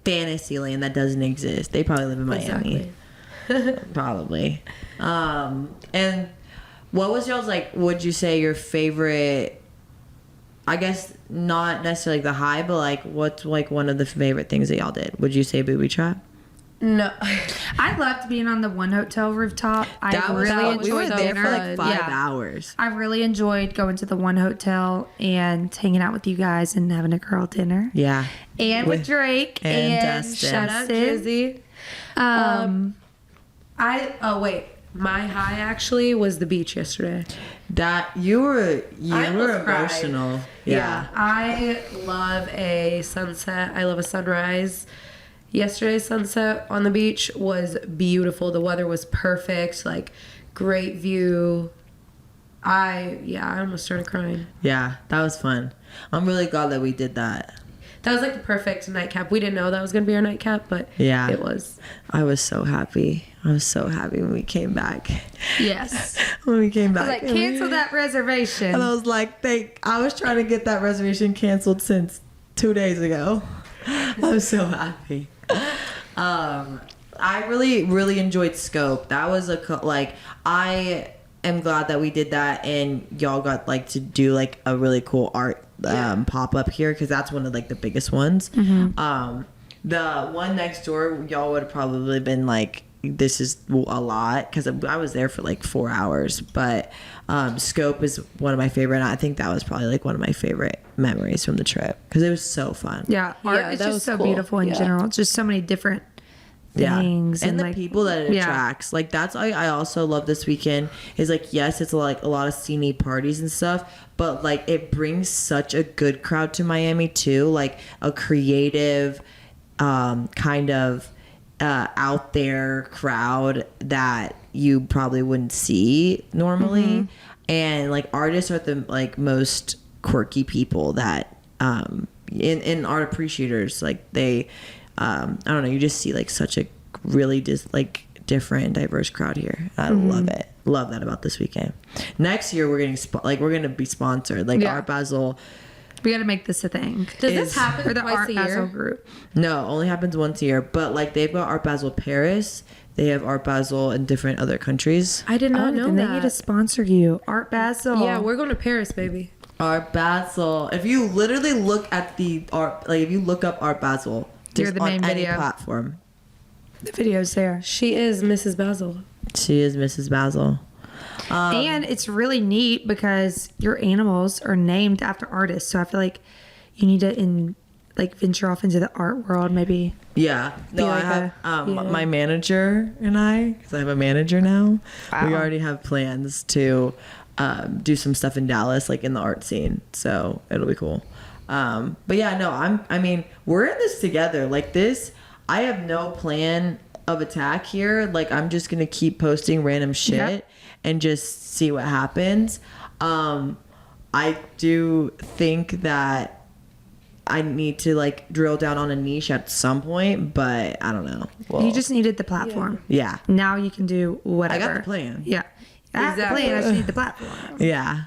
fantasy
land that doesn't exist. They probably live in Miami. Exactly. Probably. And what was y'all's, like, would you say your favorite, I guess not necessarily the high, but like what's like one of the favorite things that y'all did? Would you say Booby Trap?
No.
I loved being on the one hotel rooftop.
We were there for like 5 hours.
I really enjoyed going to the one hotel and hanging out with you guys and having a girl dinner.
Yeah.
And with Drake and
Dustin.
Shout out Jizzy. My high actually was the beach yesterday.
That you were emotional.
Yeah. I love a sunset. I love a sunrise. Yesterday's sunset on the beach was beautiful. The weather was perfect, like great view. I almost started crying.
Yeah, that was fun. I'm really glad that we did that.
That was like the perfect nightcap. We didn't know that was going to be our nightcap, but
yeah,
it was.
I was so happy. I was so happy when we came back.
Yes.
When we came back.
I was like, cancel that reservation.
And I was like, I was trying to get that reservation canceled since 2 days ago. I was so happy. I really enjoyed Scope. That was I am glad that we did that and y'all got like to do like a really cool art pop up here because that's one of like the biggest ones. The one next door, y'all would have probably been like, this is a lot because I was there for like 4 hours. But Scope is one of my favorite, and I think that was probably like one of my favorite memories from the trip because it was so fun.
Yeah, art is just so beautiful in general. It's just so many different things
and the
like,
people that it attracts. Like that's I also love this weekend is like, yes, it's like a lot of sceney parties and stuff, but like it brings such a good crowd to Miami too, like a creative kind of out there crowd that you probably wouldn't see normally. And like artists are the like most quirky people that in art appreciators, like they I don't know, you just see like such a really just like different diverse crowd here. I love it. Love that about this weekend. Next year we're getting we're gonna be sponsored like Art Basel.
We got to make this a thing.
Does this happen
for the
twice
Art
a year?
Basel group?
No, only happens once a year. But like they've got Art Basel Paris, they have Art Basel in different other countries.
I did not know
then
that.
They need to sponsor you, Art Basel.
Yeah, we're going to Paris, baby.
Art Basel. If you literally look at the art, like if you look up Art Basel,
You're
just
the main
on any
video.
platform.
The video's there.
She is Mrs. Basil.
She is Mrs. Basil.
And it's really neat because your animals are named after artists. So I feel like you need to venture off into the art world, maybe.
Yeah. No,
like
I have my manager and I, because I have a manager now.
Wow.
We already have plans to do some stuff in Dallas, like in the art scene. So it'll be cool. But yeah, no, I mean, we're in this together. Like this, I have no plan of attack here. Like I'm just gonna keep posting random shit and just see what happens. I do think that I need to like drill down on a niche at some point, but I don't know. Well,
You just needed the platform.
yeah.
Now you can do whatever.
I got the plan.
Yeah. I have the plan. I just need the platform.
Yeah.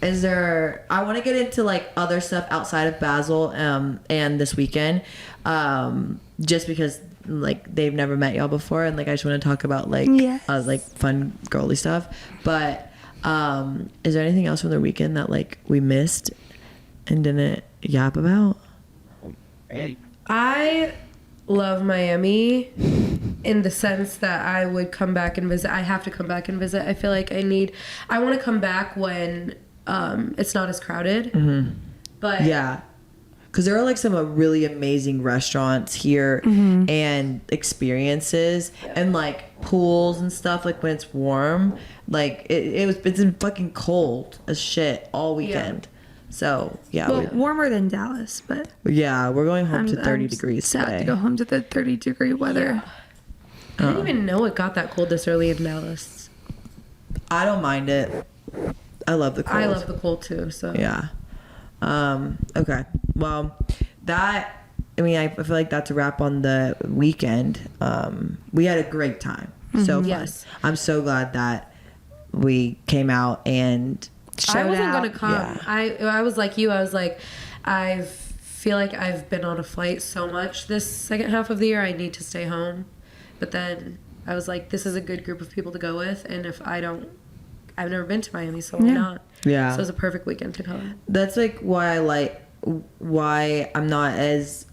Is there, I want to get into like other stuff outside of Basel and this weekend, just because like they've never met y'all before, and like I just want to talk about like like fun girly stuff. But is there anything else from the weekend that like we missed and didn't yap about?
I love Miami in the sense that I would come back and visit. I have to come back and visit. I feel like I want to come back when it's not as crowded. But
yeah, because there are like some really amazing restaurants here and experiences and like pools and stuff. Like when it's warm, like it's been fucking cold as shit all weekend. So yeah,
Well, warmer than Dallas, but
we're going home to 30
I'm
degrees
sad
today.
to go home to the 30-degree weather.
I didn't even know it got that cold this early in Dallas.
I don't mind it. I love the cold.
I love the cold too. So
Yeah. Okay. Well, I feel like that's a wrap on the weekend. We had a great time. So fun.
Yes.
I'm so glad that we came out and
I wasn't
out.
gonna come.
Yeah.
I was like you. I was like, I feel like I've been on a flight so much this second half of the year. I need to stay home. But then I was like, this is a good group of people to go with, and if I don't, I've never been to Miami, so why not?
Yeah.
So it was a perfect weekend to come.
That's like why I'm not as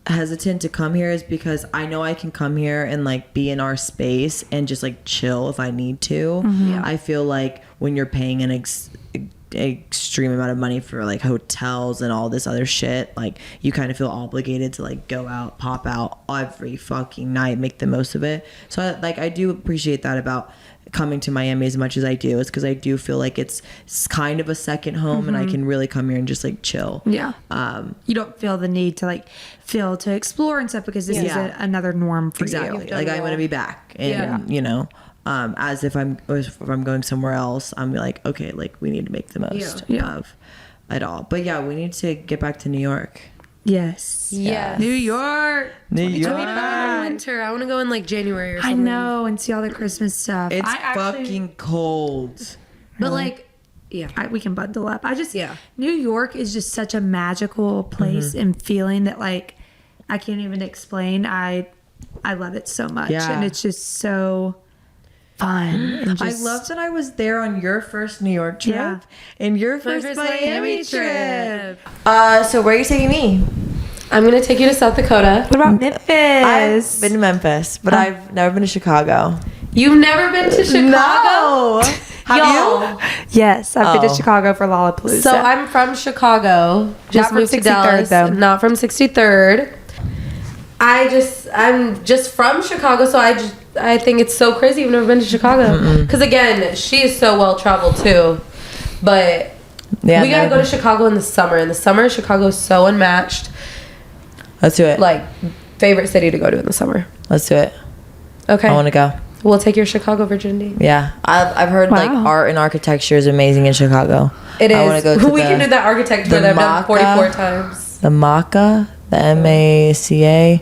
hesitant to come here is because I know I can come here and like be in our space and just like chill if I need to.
Yeah.
I feel like when you're paying an extreme amount of money for like hotels and all this other shit, like you kind of feel obligated to like go out, pop out every fucking night, make the most of it. So I do appreciate that about coming to Miami as much as I do is because I do feel like it's kind of a second home and I can really come here and just like chill.
Yeah. You don't feel the need to like feel to explore and stuff because this is another norm for
exactly.
you.
Like I'm gonna be back, and you know, as if I'm going somewhere else, I'm like, okay, like we need to make the most of it all. But yeah, we need to get back to New York.
Yes.
Yes.
New York.
New York.
Winter. I want to go in like January or something.
I know, and see all the Christmas stuff.
It's fucking cold.
But like,
we can bundle up. New York is just such a magical place and feeling that like I can't even explain. I love it so much, and it's just so fun. And
I love that I was there on your first New York trip and your first Miami trip. So where are you taking me?
I'm gonna take you to South Dakota.
What about Memphis?
I've been to Memphis, but I've never been to Chicago.
You've never been to Chicago?
No. Have you?
Yes, I've been to Chicago for Lollapalooza.
So I'm from Chicago. Just
Not
moved
from
to
63rd
Dallas.
though.
Not from 63rd. I'm just from Chicago, so I think it's so crazy you've never been to Chicago. Because again, she is so well traveled too. But we gotta go to Chicago in the summer. In the summer, Chicago is so unmatched.
Let's do it.
Like, favorite city to go to in the summer.
Let's do it.
Okay.
I want to go.
We'll take your Chicago virginity.
Yeah, I've heard like art and architecture is amazing in Chicago.
It is.
I want to go to
we can do that architecture that I've done 44 times.
The MACA, the MACA,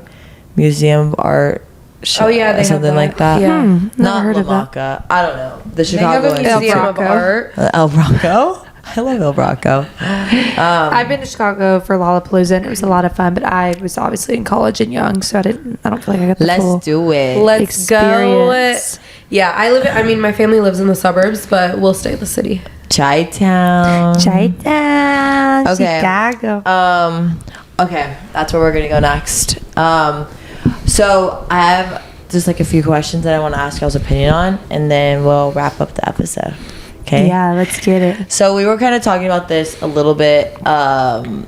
Museum of Art.
They have
something like that.
Yeah,
not
heard
La
of that.
MACA. I don't know. The
they have
Chicago
a museum of art.
El Bronco. I love El Bronco.
I've been to Chicago for Lollapalooza and it was a lot of fun, but I was obviously in college and young, so I don't feel like I got the full
Let's do it.
Let's go.
experience.
Yeah, my family lives in the suburbs, but we'll stay in the city.
Chi-town.
Chi-town,
Okay.
Chicago.
Okay, that's where we're gonna go next. So I have just like a few questions that I want to ask y'all's opinion on, and then we'll wrap up the episode. Okay.
Yeah, let's get it.
So we were kind of talking about this a little bit the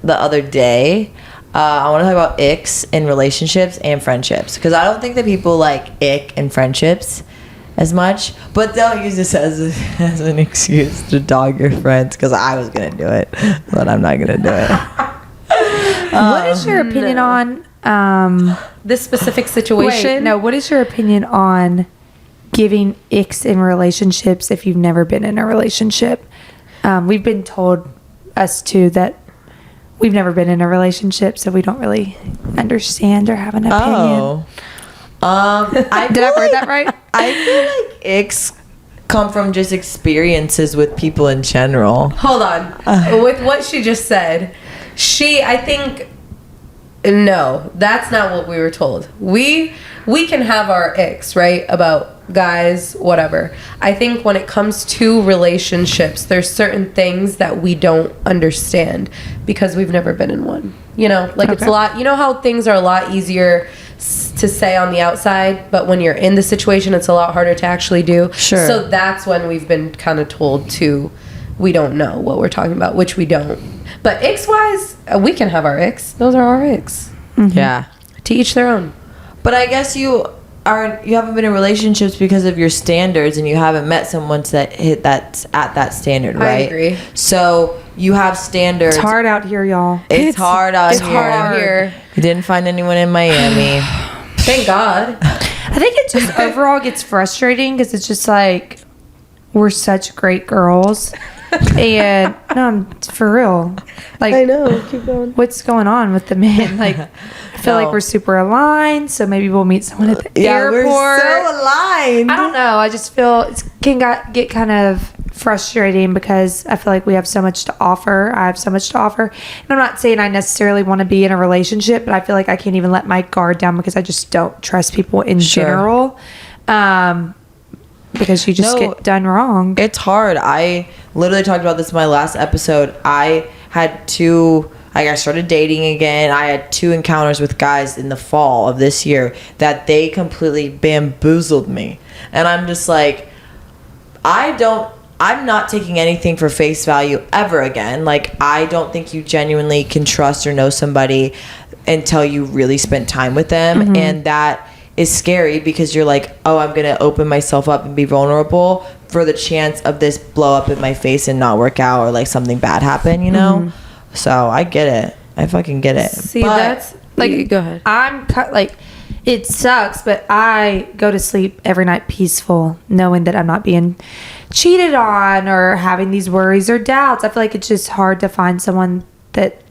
other day. I want to talk about icks in relationships and friendships because I don't think that people like ick in friendships as much, but they'll use this as an excuse to dog your friends because I was gonna do it, but I'm not gonna do it.
What is your opinion on
This specific situation?
what is your opinion on giving icks in relationships if you've never been in a relationship? We've been told, us two, that we've never been in a relationship, so we don't really understand or have an opinion.
Did I
word that right?
I feel like icks come from just experiences with people in general.
Hold on. With what she just said, I think, no, that's not what we were told. We can have our icks, right? About guys, whatever. I think when it comes to relationships, there's certain things that we don't understand because we've never been in one. You know, like it's a lot, you know how things are a lot easier to say on the outside, but when you're in the situation, it's a lot harder to actually do.
Sure.
So that's when we've been kind of told we don't know what we're talking about, which we don't. But icks-wise, we can have our icks. Those are our icks.
Mm-hmm.
Yeah.
To each their own.
But I guess you haven't been in relationships because of your standards and you haven't met someone that hit that at that standard, right?
I agree.
So you have standards.
It's hard out here, y'all.
It's hard out here.
hard out here.
You didn't find anyone in Miami.
Thank God.
I think it just overall gets frustrating because it's just like we're such great girls. And no, for real. Like,
I know. Keep going.
What's going on with the men? Like, I feel like we're super aligned. So maybe we'll meet someone at the airport.
We're so aligned.
I don't know. I just feel it can get kind of frustrating because I feel like we have so much to offer. I have so much to offer. And I'm not saying I necessarily want to be in a relationship, but I feel like I can't even let my guard down because I just don't trust people in general. Because you just get done wrong.
It's hard. I literally talked about this in my last episode. I started dating again. I had 2 encounters with guys in the fall of this year that they completely bamboozled me. And I'm just like, I'm not taking anything for face value ever again. Like, I don't think you genuinely can trust or know somebody until you really spent time with them. Mm-hmm. And that is scary because you're like, oh, I'm gonna open myself up and be vulnerable for the chance of this blow up in my face and not work out, or like something bad happen, you know. So I get it. I fucking get it.
See, but that's like, go ahead.
I'm like, it sucks, but I go to sleep every night peaceful, knowing that I'm not being cheated on or having these worries or doubts. I feel like it's just hard to find someone that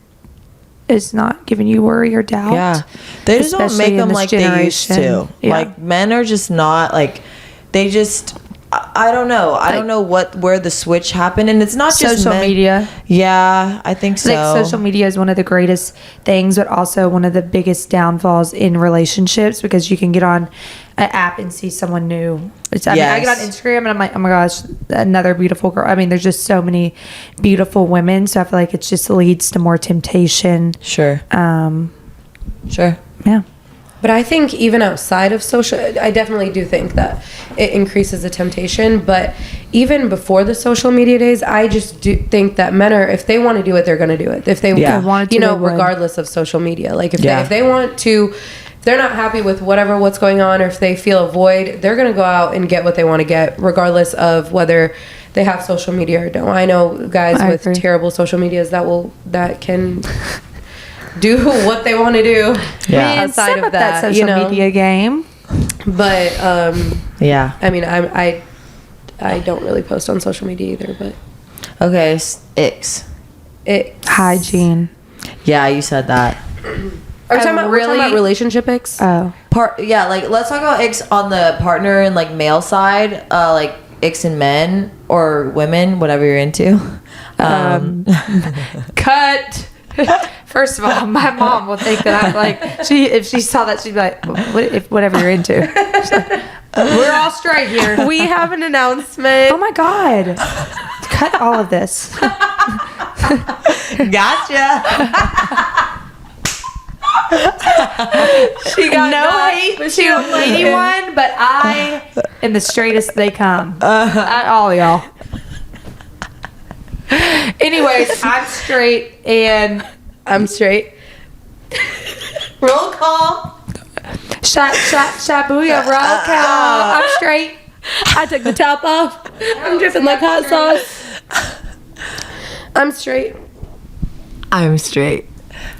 is not giving you worry or doubt.
Yeah, they just don't make them like they used to. Yeah. Like, men are just not like, they just, I don't know. I don't know where the switch happened, and it's not just
social media.
Yeah, I think so.
Like, social media is one of the greatest things, but also one of the biggest downfalls in relationships, because you can get on an app and see someone new. I mean, I get on Instagram and I'm like, oh my gosh, another beautiful girl. I mean, there's just so many beautiful women, so I feel like it just leads to more temptation.
Sure. Sure.
Yeah.
But I think even outside of social, I definitely do think that it increases the temptation. But even before the social media days, I just do think that men are, if they want to do it, they're going to do it. If they want to, you know, regardless of social media. Like, if they want to, if they're not happy with what's going on, or if they feel a void, they're going to go out and get what they want to get, regardless of whether they have social media or don't. I know guys with terrible social medias that can do what they want to do.
Yeah, outside of that social media game.
But
yeah,
I mean, I don't really post on social media either. But
okay, icks.
Hygiene.
Yeah, you said that.
We're talking about relationship icks.
Oh,
like, let's talk about icks on the partner and like male side. Like icks in men or women, whatever you're into.
Cut. First of all, my mom will think that I'm like, if she saw that, she'd be like, whatever you're into. Like, we're all straight here.
We have an announcement.
Oh my God. Cut all of this.
Gotcha.
She got no hate to anyone, but I am the straightest they come. All y'all. Anyways, I'm straight and
I'm straight.
Roll call.
Shot, booyah, roll call. I'm straight.
I took the top off. I'm dripping like hot sauce. I'm straight.
I'm straight.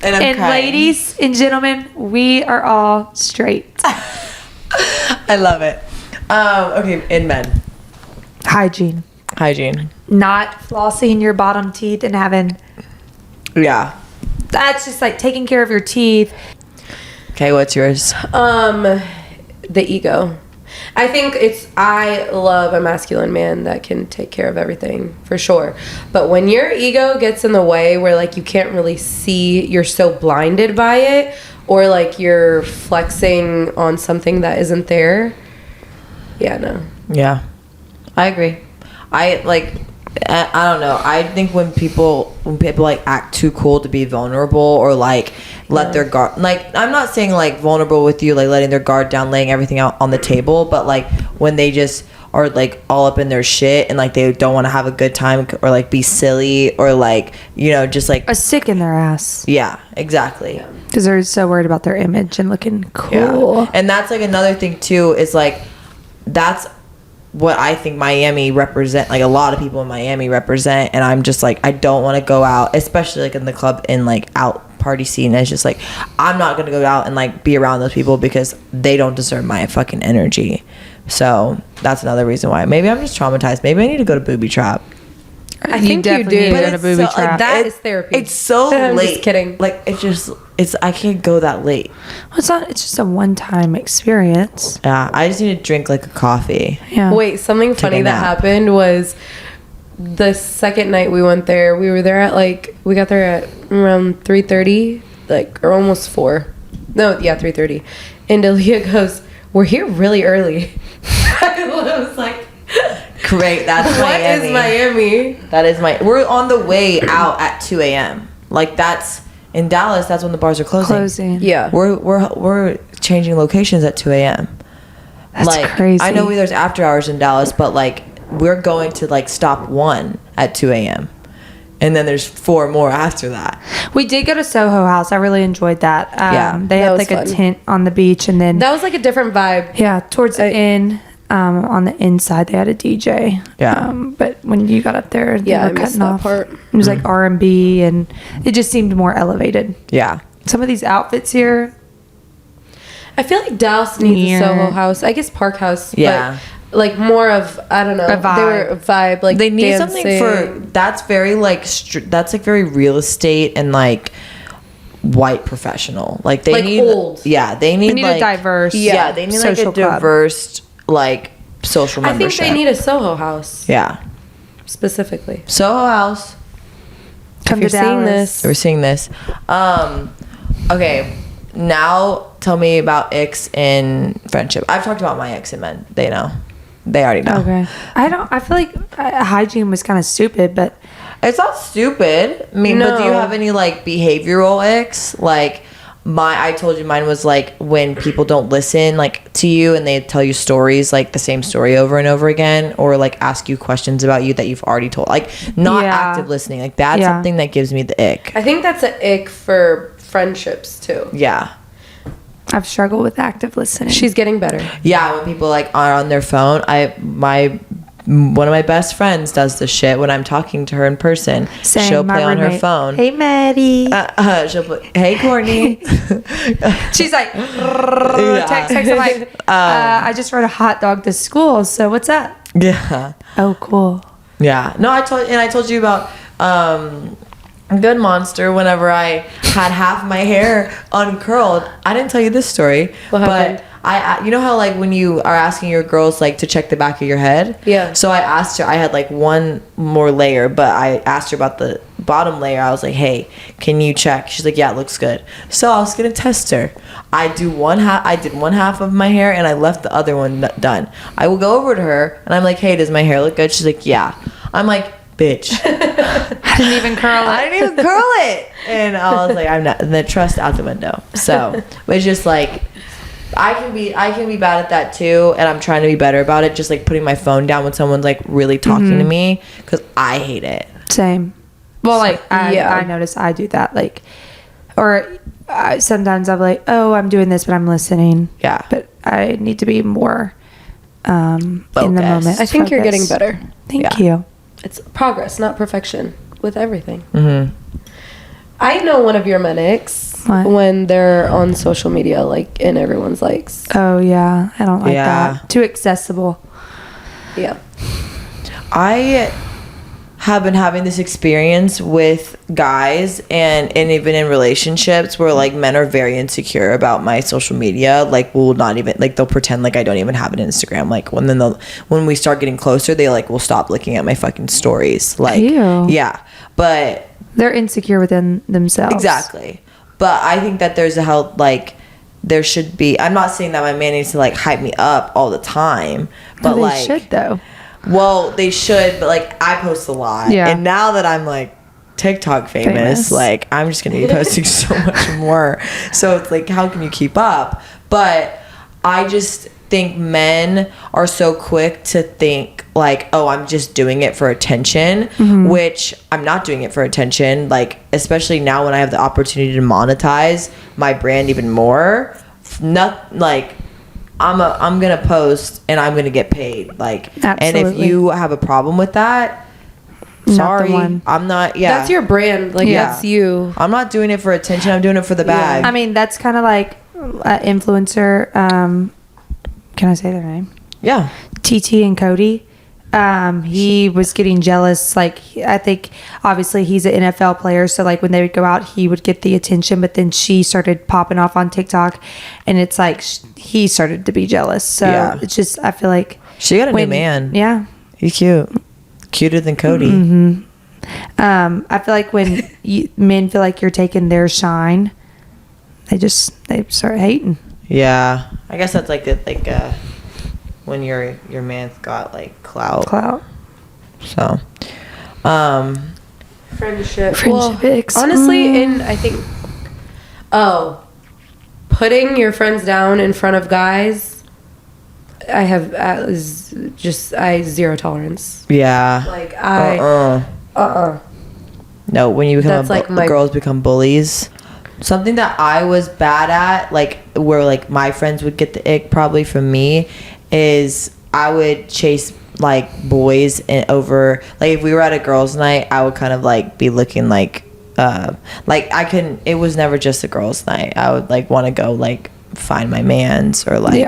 And
crying. Ladies and gentlemen, we are all straight.
I love it. Okay, in men.
Hygiene. Not flossing your bottom teeth and having...
Yeah.
That's just like taking care of your teeth.
Okay, what's yours?
The ego. I love a masculine man that can take care of everything, for sure. But when your ego gets in the way, where like you can't really see, you're so blinded by it, or like you're flexing on something that isn't there. Yeah, no.
Yeah, I agree. I don't know. I think when people like act too cool to be vulnerable, or like let their guard, like, I'm not saying like vulnerable with you, like letting their guard down, laying everything out on the table, but like when they just are like all up in their shit and like they don't want to have a good time, or like be silly, or like, you know, just like
a stick in their ass.
Yeah, exactly.
Because they're so worried about their image and looking cool.
Yeah. And that's like another thing too, is like, that's what I think Miami represent, like a lot of people in Miami represent. And I'm just like, I don't want to go out, especially like in the club and like out party scene. It's just like, I'm not going to go out and like be around those people because they don't deserve my fucking energy. So that's another reason why. Maybe I'm just traumatized. Maybe I need to go to booby trap.
I think you do.
But it's booby trap.
Like, that is therapy.
It's so
I'm
late.
Just kidding.
Like, I can't go that late.
It's just a one-time experience.
Yeah, I just need to drink like a coffee.
Yeah.
Wait, something funny that happened was the second night we went there. We were there at we got there at around 3:30, or almost 4. No, yeah, 3:30. And Aaliyah goes, "We're here really early." I was like,
great, that's Miami.
What is Miami?
That is we're on the way out at 2 a.m. Like, that's in Dallas, that's when the bars are closing.
Yeah.
We're changing locations at 2 a.m.
That's
like,
crazy.
I know there's after hours in Dallas, but like we're going to like stop 1 at 2 a.m. And then there's 4 more after that.
We did go to Soho House. I really enjoyed that. They had
was
like
fun.
a tent on the beach, and then
That was like a different vibe.
yeah, towards the end, on the inside they had a DJ.
Yeah.
But when you got up there, they
Yeah, I
were
missed
cutting
that
off.
part.
It was like R&B, and it just seemed more elevated.
Yeah.
Some of these outfits here,
I feel like Dallas needs
Weird.
a Soho House. I guess Park House.
Yeah.
But like more of, I don't know.
A vibe.
They were a vibe. Like
They need
dancing.
something for that's very like that's like very real estate and like white professional. Like they
Like
need
old.
Yeah, they need
need
like
a diverse
Yeah, they need like a
social club.
diverse like social
I think
membership.
they need a Soho House
Yeah.
specifically.
Soho House.
come
If
to
you're seeing
Dallas.
this,
We're seeing this. Okay. Now tell me about icks in friendship. I've talked about my ex and men. They know. They already know.
Okay. I feel like hygiene was kind of stupid, but
It's not stupid. I mean, but do you
No.
have any like behavioral icks? Like I told you mine was like when people don't listen like to you and they tell you stories like the same story over and over again, or like ask you questions about you that you've already told. Like not
Yeah.
active listening. Like that's
Yeah.
something that gives me the ick.
I think that's an ick for friendships too.
Yeah.
I've struggled with active listening.
She's getting better.
Yeah, when people like are on their phone, one of my best friends does this shit when I'm talking to her in person.
Same,
She'll
my
play on her
roommate.
phone.
Hey, Maddie.
She'll play, hey, Courtney.
She's like, text. I'm like, I just rode a hot dog to school. So what's up?
Yeah.
Oh, cool.
Yeah. No, I told you about Good Monster whenever I had half my hair uncurled. I didn't tell you this story.
What happened?
But I you know how like when you are asking your girls like to check the back of your head?
Yeah.
So I asked her, I had like one more layer, but I asked her about the bottom layer. I was like, hey, can you check? She's like, yeah, it looks good. So I was gonna test her. I did one half of my hair and I left the other one done. I will go over to her and I'm like, hey, does my hair look good? She's like, yeah. I'm like, bitch.
I didn't even curl it.
I didn't even curl it. And I was like, I'm not, the trust out the window. So it's just like, I can be bad at that too. And I'm trying to be better about it. Just like putting my phone down when someone's like really talking to me. Cause I hate it.
Same. Well, like,
Yeah.
I notice I do that. Like, or sometimes I'm like, oh, I'm doing this, but I'm listening.
Yeah.
But I need to be more in the
Focused.
moment.
I think you're getting
Focused.
better.
Thank
Yeah.
you.
It's progress, not perfection, with everything.
Mm-hmm.
I know one of your men icks
What?
when they're on social media, like in everyone's likes.
Oh, yeah. I don't like
Yeah.
that. Too accessible.
Yeah.
I have been having this experience with guys and even in relationships where like men are very insecure about my social media. Like will not even like they'll pretend like I don't even have an Instagram. Like when we start getting closer, they like will stop looking at my fucking stories. Like
Ew.
yeah, but
They're insecure within themselves.
exactly. But I think that there's a help like. There should be. I'm not saying that my man needs to like hype me up all the time, but
But they
like
should, though.
well, they should, but like I post a lot.
Yeah.
And now that I'm like TikTok famous, like I'm just gonna be posting so much more. So it's like, how can you keep up? But I just think men are so quick to think like, oh, I'm just doing it for attention, which I'm not doing it for attention. Like, especially now when I have the opportunity to monetize my brand even more. Not like I'm gonna post and I'm gonna get paid. Like, and if
Absolutely.
you have a problem with that,
Not the
sorry,
one.
I'm not. Yeah,
That's your brand. Like,
Yeah.
that's you.
I'm not doing it for attention. I'm doing it for the bag.
I mean, that's kind of like influencer. Can I say their name?
Yeah.
TT and Cody. He was getting jealous. Like, I think obviously he's an NFL player, so like when they would go out, he would get the attention. But then she started popping off on TikTok, and it's like he started to be jealous. So
Yeah.
it's just, I feel like
She got a new man.
Yeah.
He's cute. Cuter than Cody.
I feel like when men feel like you're taking their shine, they start hating.
Yeah. I guess that's like when your man's got like clout.
Clout.
So,
Friendship.
Friendship icks.
Honestly, I think, putting your friends down in front of guys, I have zero tolerance.
yeah.
Like,
No, when you become
That's like
girls become bullies. Something that I was bad at, like where like my friends would get the ick probably from me, is I would chase like boys and over, like if we were at a girls' night, I would kind of like be looking like I couldn't. It was never just a girls' night. I would like want to go like find my mans or like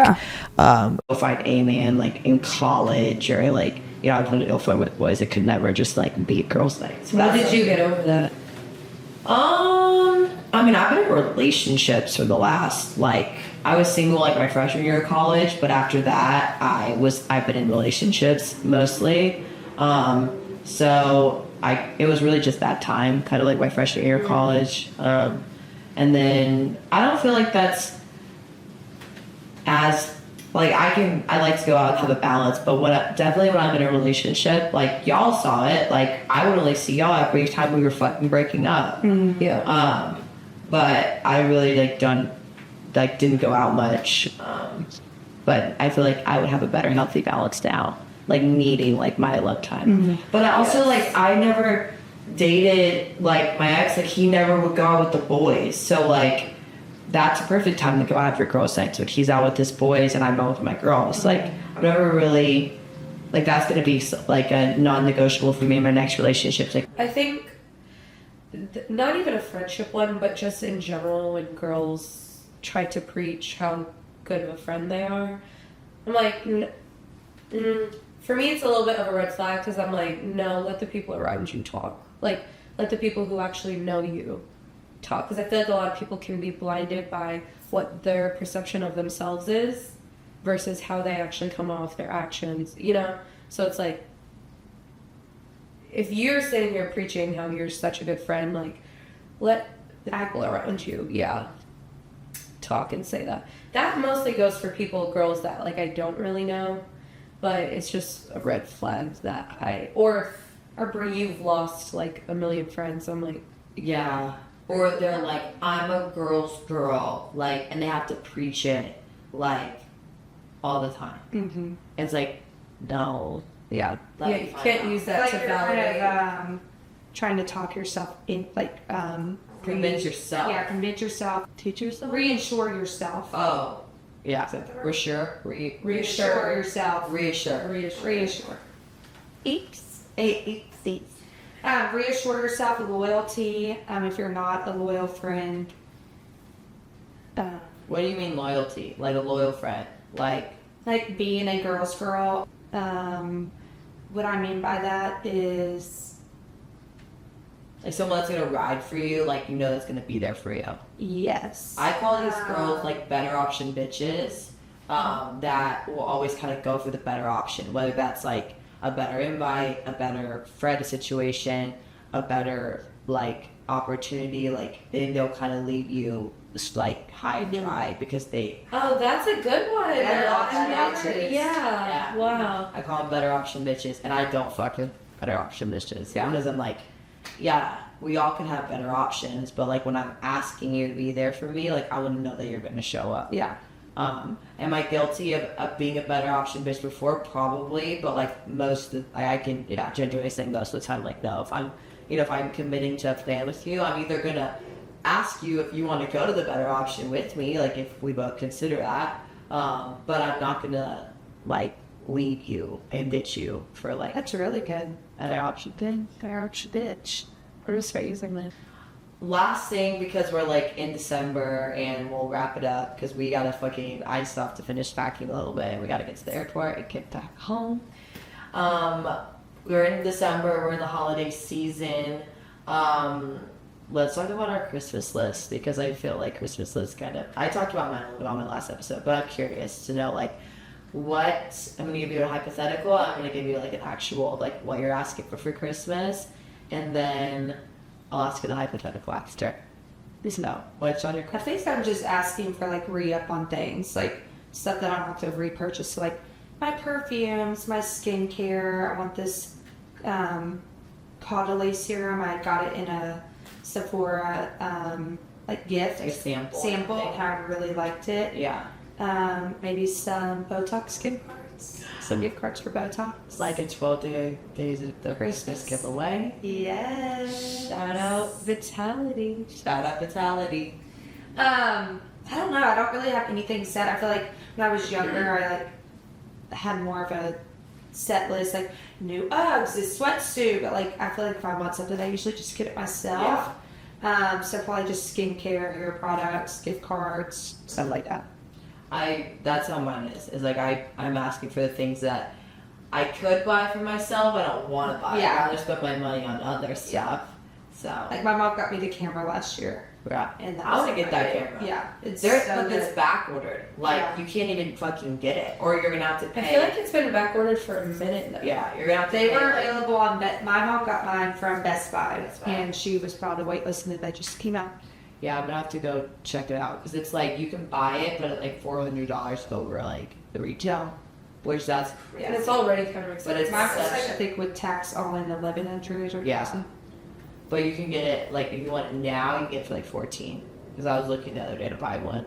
go find a man like in college or like I was really fun with boys. It could never just like be a girls' night. So
How did you get over that?
I mean, I've been in relationships for the last, like, I was single like my freshman year of college, but after that, I've been in relationships mostly. So it was really just that time, kind of like my freshman year of college. And then I don't feel like that's as, like, I like to go out and have a balance, but definitely when I'm in a relationship, like, y'all saw it, like, I would only see y'all every time we were fucking breaking up.
Yeah.
But I really didn't go out much. But I feel like I would have a better healthy balance now, like needing like my alone time. But I also like I never dated like my ex, like he never would go out with the boys, so like that's a perfect time to go out for girls' nights when he's out with his boys and I'm out with my girls. Like I've never really like that's gonna be like a non-negotiable for me in my next relationship. Like
I think not even a friendship one, but just in general, when girls try to preach how good of a friend they are, I'm like, for me, it's a little bit of a red flag because I'm like, no, let the people around you talk. Like, let the people who actually know you talk. Because I feel like a lot of people can be blinded by what their perception of themselves is versus how they actually come off, their actions, So it's like, if you're sitting here preaching how you're such a good friend, like, let the people around you, talk and say that. That mostly goes for girls that, like, I don't really know, but it's just a red flag that or you've lost, like, a million friends. I'm like,
yeah. Or they're like, I'm a girl's girl, like, and they have to preach it, like, all the time.
mm-hmm.
It's like, no.
Yeah, you can't use that
like
to
you're
validate.
kind of trying to talk yourself in, like,
Convince yourself.
Yeah, convince yourself.
Teach yourself.
Reassure yourself.
Oh, yeah. Reassure.
Reassure yourself.
Reassure.
Reassure.
Eeps.
Reassure yourself of loyalty. If you're not a loyal friend.
What do you mean loyalty? Like a loyal friend? Like
being a girl's girl. What I mean by that is
like someone that's gonna ride for you, like that's gonna be there for you.
Yes.
I call these girls like better option bitches. That will always kind of go for the better option, whether that's like a better invite, a better friend situation, a better like opportunity. Like then they'll kind of leave you just like high and dry because they.
Oh, that's a good one.
Better option bitches.
Yeah. Wow.
I call them better option bitches, and I don't fuck with better option bitches. Yeah, because I'm like, yeah, we all can have better options, but like when I'm asking you to be there for me, like I want to know that you're gonna show up.
Yeah.
Am I guilty of being a better option bitch before? Probably, but like I can genuinely say most of the time, like no, if I'm committing to a plan with you, I'm either gonna ask you if you want to go to the better option with me, like if we both consider that, but I'm not gonna like leave you and ditch you for like
That's really good.
better option thing.
Better option bitch. We're just using that.
Last thing, because we're like in December and we'll wrap it up because we gotta I still have to finish packing a little bit and we gotta get to the airport and get back home. We're in December, we're in the holiday season. Let's talk about our Christmas list because I feel like Christmas list I talked about mine a little bit on my last episode, but I'm curious to know like I'm gonna give you a hypothetical, I'm gonna give you like an actual like what you're asking for Christmas, and then I'll ask you the hypothetical after. So, what's on your
I think I'm just asking for like re-up on things, like stuff that I don't have to repurchase. So like my perfumes, my skincare. I want this Caudalie serum. I got it in a Sephora like gift.
Like a sample.
And I really liked it.
Yeah.
Maybe some Botox skin
some gift cards for Botox.
Like in 12 days of the Christmas giveaway.
Yes.
Shout out Vitality.
Shout out Vitality.
I don't know. I don't really have anything set. I feel like when I was younger, I like had more of a set list, like new Uggs, this sweatsuit. But like, I feel like if I want something, I usually just get it myself. So probably just skincare, hair products, gift cards, stuff like that.
That's how mine is. Is like I'm asking for the things that I could buy for myself. I don't want to buy.
Yeah.
I'd rather spend my money on other stuff. So
Like my mom got me the camera last year.
yeah,
And
I want to get that camera.
Yeah, it's
There,
so
but it's
good.
back ordered. Like
Yeah.
you can't even fucking get it, or you're gonna have to
I
pay.
feel like it's been back ordered for a minute now.
yeah, you're gonna have to.
They
pay,
were
like-
available on my mom got mine from Best Buy,
Best Buy.
and she was probably waitlisting it. They just came out.
Yeah, I'm gonna have to go check it out because it's like you can buy it, but at like $400 over like the retail, which that's
And it's already kind of expensive.
But it's
Mine was
such-
like, I think with tax all in 1100 or
Yeah.
something.
But you can get it like if you want it now, you can get it for like 14. Because I was looking the other day to buy one,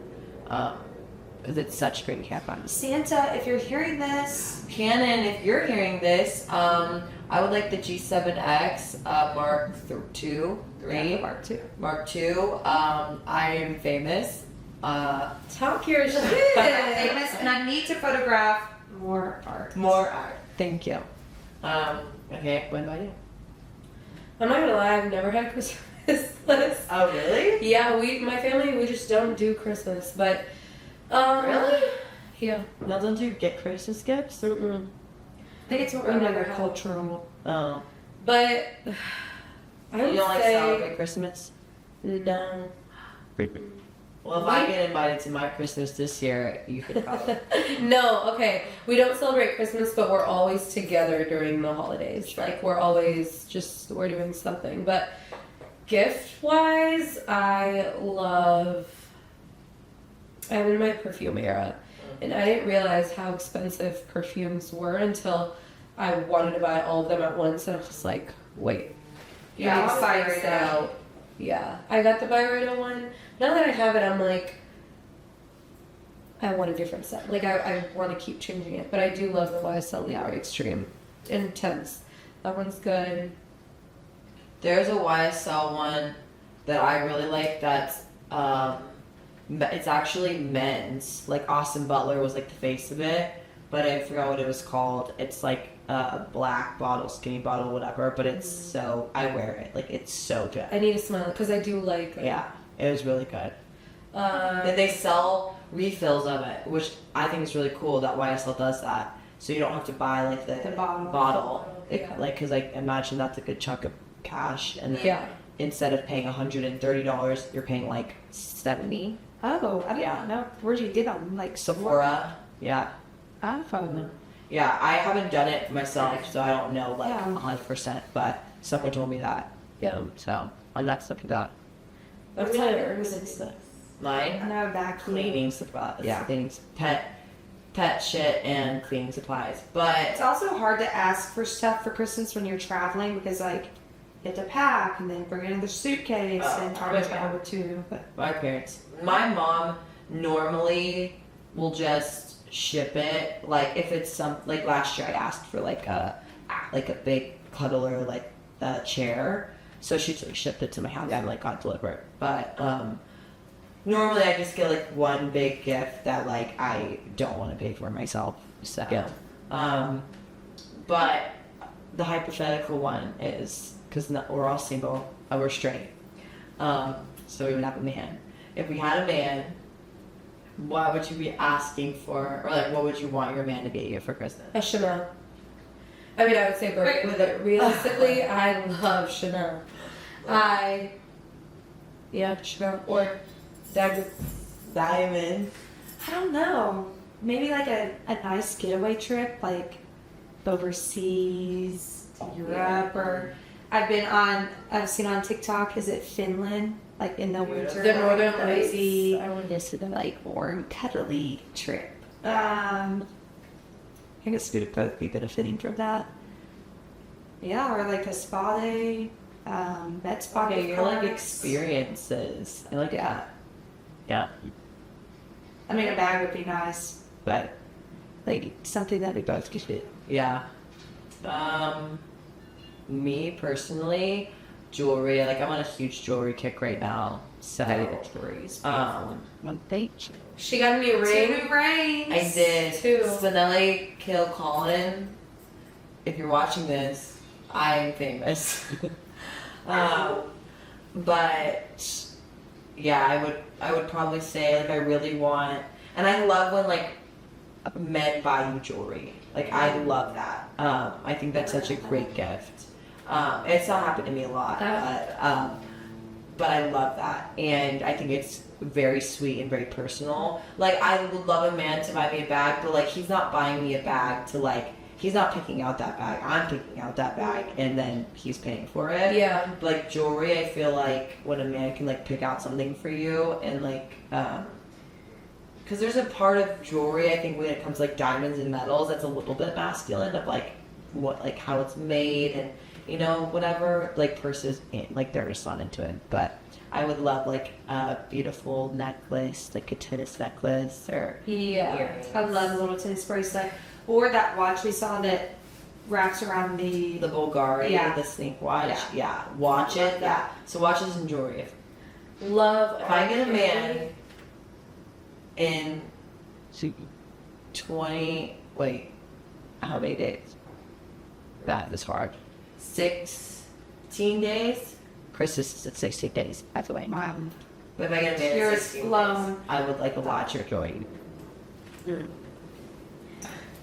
because it's such great cat find.
Santa, if you're hearing this,
Canon, if you're hearing this, I would like the G7X Mark II,
Mark II.
Mark II. I am famous.
Talk your shit.
Famous, and I need to photograph more art.
More art. Thank you. Okay, when do I do?
I'm not gonna lie, I've never had a Christmas list.
Oh really?
Yeah, my family, we just don't do Christmas, but
Really?
Yeah.
Now don't you get Christmas gifts?
Mm-mm.
I think it's more
I've
like
never
a
had.
cultural.
Oh,
But I
you
would
don't like
say
celebrate Christmas?
no.
Well, if I get invited to my Christmas this year, you could probably.
No, okay. We don't celebrate Christmas, but we're always together during the holidays. Like we're doing something. But gift wise, I'm in my perfume era, and I didn't realize how expensive perfumes were until I wanted to buy all of them at once, and I was just like, wait.
Yeah,
you need to
I'll
price
buy
it
it
out. Yeah, I got the Byredo one. Now that I have it, I'm like, I want a different set. Like I want to keep changing it, but I do love the YSL Libre Extreme Intense. That one's good.
There's a YSL one that I really like. That's it's actually men's. Like Austin Butler was like the face of it, but I forgot what it was called. It's like a black bottle, skinny bottle, whatever. But it's so I wear it. Like it's so good.
I need to smell it because I do like it.
Yeah, it was really good. And they sell refills of it, which I think is really cool that YSL does that. So you don't have to buy like the bottle.
Yeah.
Like, because I imagine that's a good chunk of cash. And then
Yeah.
instead of paying $130, you're paying like $70.
Oh, I didn't know. Where'd you get them? Like
Sephora. Yeah.
Oh.
Yeah, I haven't done it myself, so I don't know like
Yeah.
100%, but someone told me that.
Yeah.
So, I'm not stuff that.
That's my urban stuff.
Mine?
No, back
Cleaning supplies.
Yeah.
Things, pet shit and cleaning supplies. But
It's also hard to ask for stuff for Christmas when you're traveling because like you have to pack and then bring another suitcase
Oh,
and hard to
yeah.
travel too. But
my mom normally will just ship it. Like if it's like last year I asked for like a big cuddler like chair, so she just shipped it to my house. I like got delivered, but normally I just get like one big gift that like I don't want to pay for myself. So
Yeah.
But the hypothetical one is because we're all single, we're straight, so we would have a man. If we had a man, what would you be asking for, or like what would you want your man to get you for Christmas?
A Chanel. I mean, I would say Burberry with it. Realistically, I love Chanel. Chanel or
Diamond.
I don't know. Maybe like a nice getaway trip, like overseas to Europe, or I've seen on TikTok, is it Finland? Like in the winter.
The Northern
cozy.
Lights.
I want this to like warm, cuddly trip.
I
guess we'd both be benefiting from that.
Yeah, or like a spa day. Med spa
Okay,
gift
you're like
cards.
experiences. I like that. Yeah.
I mean, a bag would be nice.
But
Like something that we both could do.
Yeah. Me personally, jewelry. Like I'm on a huge jewelry kick right now. So
One thing.
She got a new ring.
2 new rings.
I did.
2.
Spinelli Kill Colin. If you're watching this, I'm famous. But yeah, I would probably say like I really want, and I love when like men buy you jewelry. Like I love that. I think that's such a great gift. It's not happened to me a lot, but I love that, and I think it's very sweet and very personal. Like I would love a man to buy me a bag, but like he's not buying me a bag to like. He's not picking out that bag. I'm picking out that bag, and then he's paying for it.
Yeah.
But, like jewelry, I feel like when a man can like pick out something for you, and like, because there's a part of jewelry I think when it comes to, like diamonds and metals that's a little bit masculine of like what like how it's made and you know whatever like purses like they're just not into it. But I would love like a beautiful necklace, like a tennis necklace or earrings.
I love a little tennis bracelet. Or that watch we saw that wraps around the
Bulgari, the snake watch. Yeah. Watch it. Yeah. So watches and jewelry.
Love.
If I get a man in 20, wait, how many days? That is hard. 16 days? Christmas is at 16 days, by the way.
Wow.
But if I get a man
You're
in 16
alone.
days, I would like a watch or jewelry.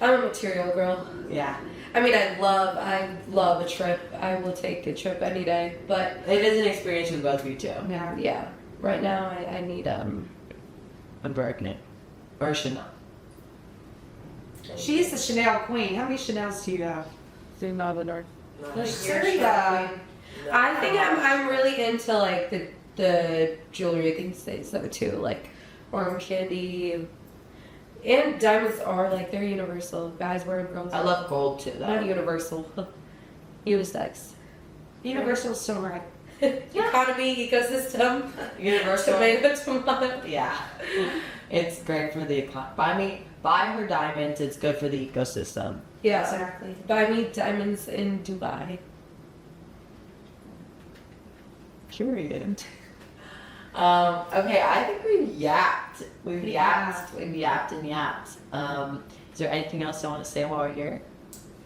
I'm a material girl.
Yeah.
I mean, I love a trip. I will take a trip any day. But
It is an experience with both of you too.
yeah, right now I need
A Birkin. Or Chanel.
She is the Chanel queen. How many Chanels do you have?
I think I'm really into like the jewelry these days though too, like arm candy. And diamonds are like they're universal. Guys wear them, girls.
I love gold too,
Not
though.
universal. Unisex.
Universal still right.
Economy, ecosystem.
Universal.
Tomato.
Yeah. It's great for the economy. Buy her diamonds, it's good for the ecosystem.
Yeah.
Exactly.
Buy me diamonds in Dubai.
Period. Okay, I think we've yapped. We've yapped and yapped. Is there anything else you want to say while we're here?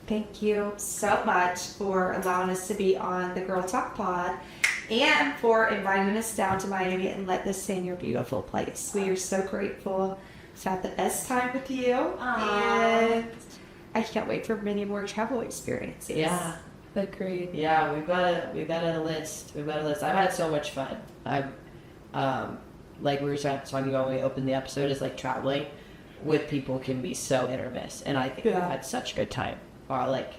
Thank you so much for allowing us to be on the Girl Talk Pod and for inviting us down to Miami and let us stay in your beautiful place. We are so grateful. We've had the best time with you. And I can't wait for many more travel experiences.
Yeah.
Agreed.
Yeah, we've got a list. I've had so much fun. Like we were talking about when we opened the episode, is like traveling with people can be so hit or miss, and I think we've had such a good time. Or like,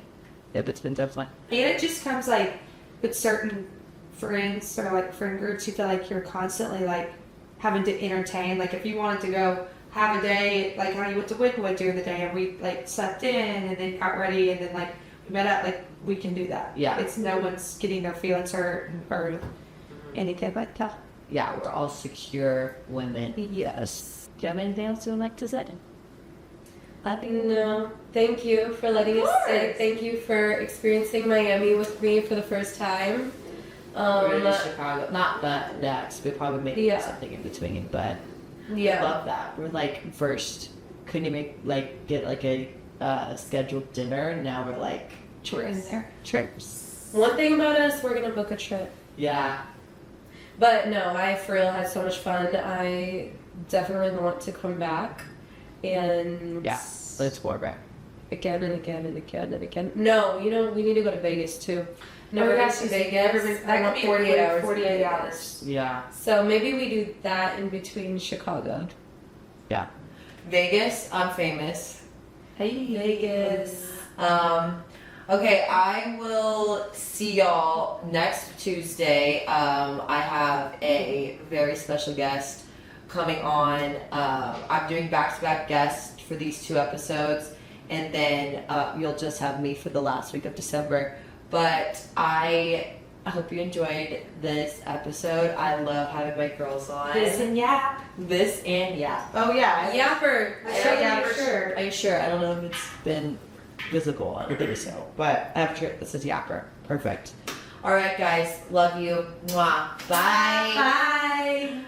it's been so fun.
And it just comes like with certain friends or like friend groups, you feel like you're constantly like having to entertain. Like if you wanted to go have a day, like how you went to Wynwood during the day, and we like slept in and then got ready and then like we met up, like we can do that.
Yeah.
It's no one's getting their feelings hurt or anything like that.
Yeah, we're all secure women.
Yes.
Do you have anything else you'd like to say?
No. Thank you for letting us stay. Thank you for experiencing Miami with me for the first time.
We're in Chicago. Not that next. We probably make something in between, but
Yeah.
love that. We're like first. Couldn't you get like a scheduled dinner? Now we're like trips.
One thing about us, we're gonna book a trip.
Yeah.
But no, I for real had so much fun. I definitely want to come back. And
Yeah. Let's go back.
again and again and again and again. No, we need to go to Vegas too. Never been to Vegas. I want 48 hours.
48 hours.
Yeah.
So maybe we do that in between Chicago.
Yeah. Vegas, I'm famous.
Hey, Vegas.
Okay, I will see y'all next Tuesday. I have a very special guest coming on. I'm doing back-to-back guests for these 2 episodes, and then you'll just have me for the last week of December. But I I hope you enjoyed this episode. I love having my girls on.
This and yap.
This and yap. Oh yeah.
Yapper.
For sure.
Are you sure? I don't know if it's been visible. I don't think so. But I have to. This is yapper. Perfect. All right, guys. Love you. Mwah. Bye.
Bye.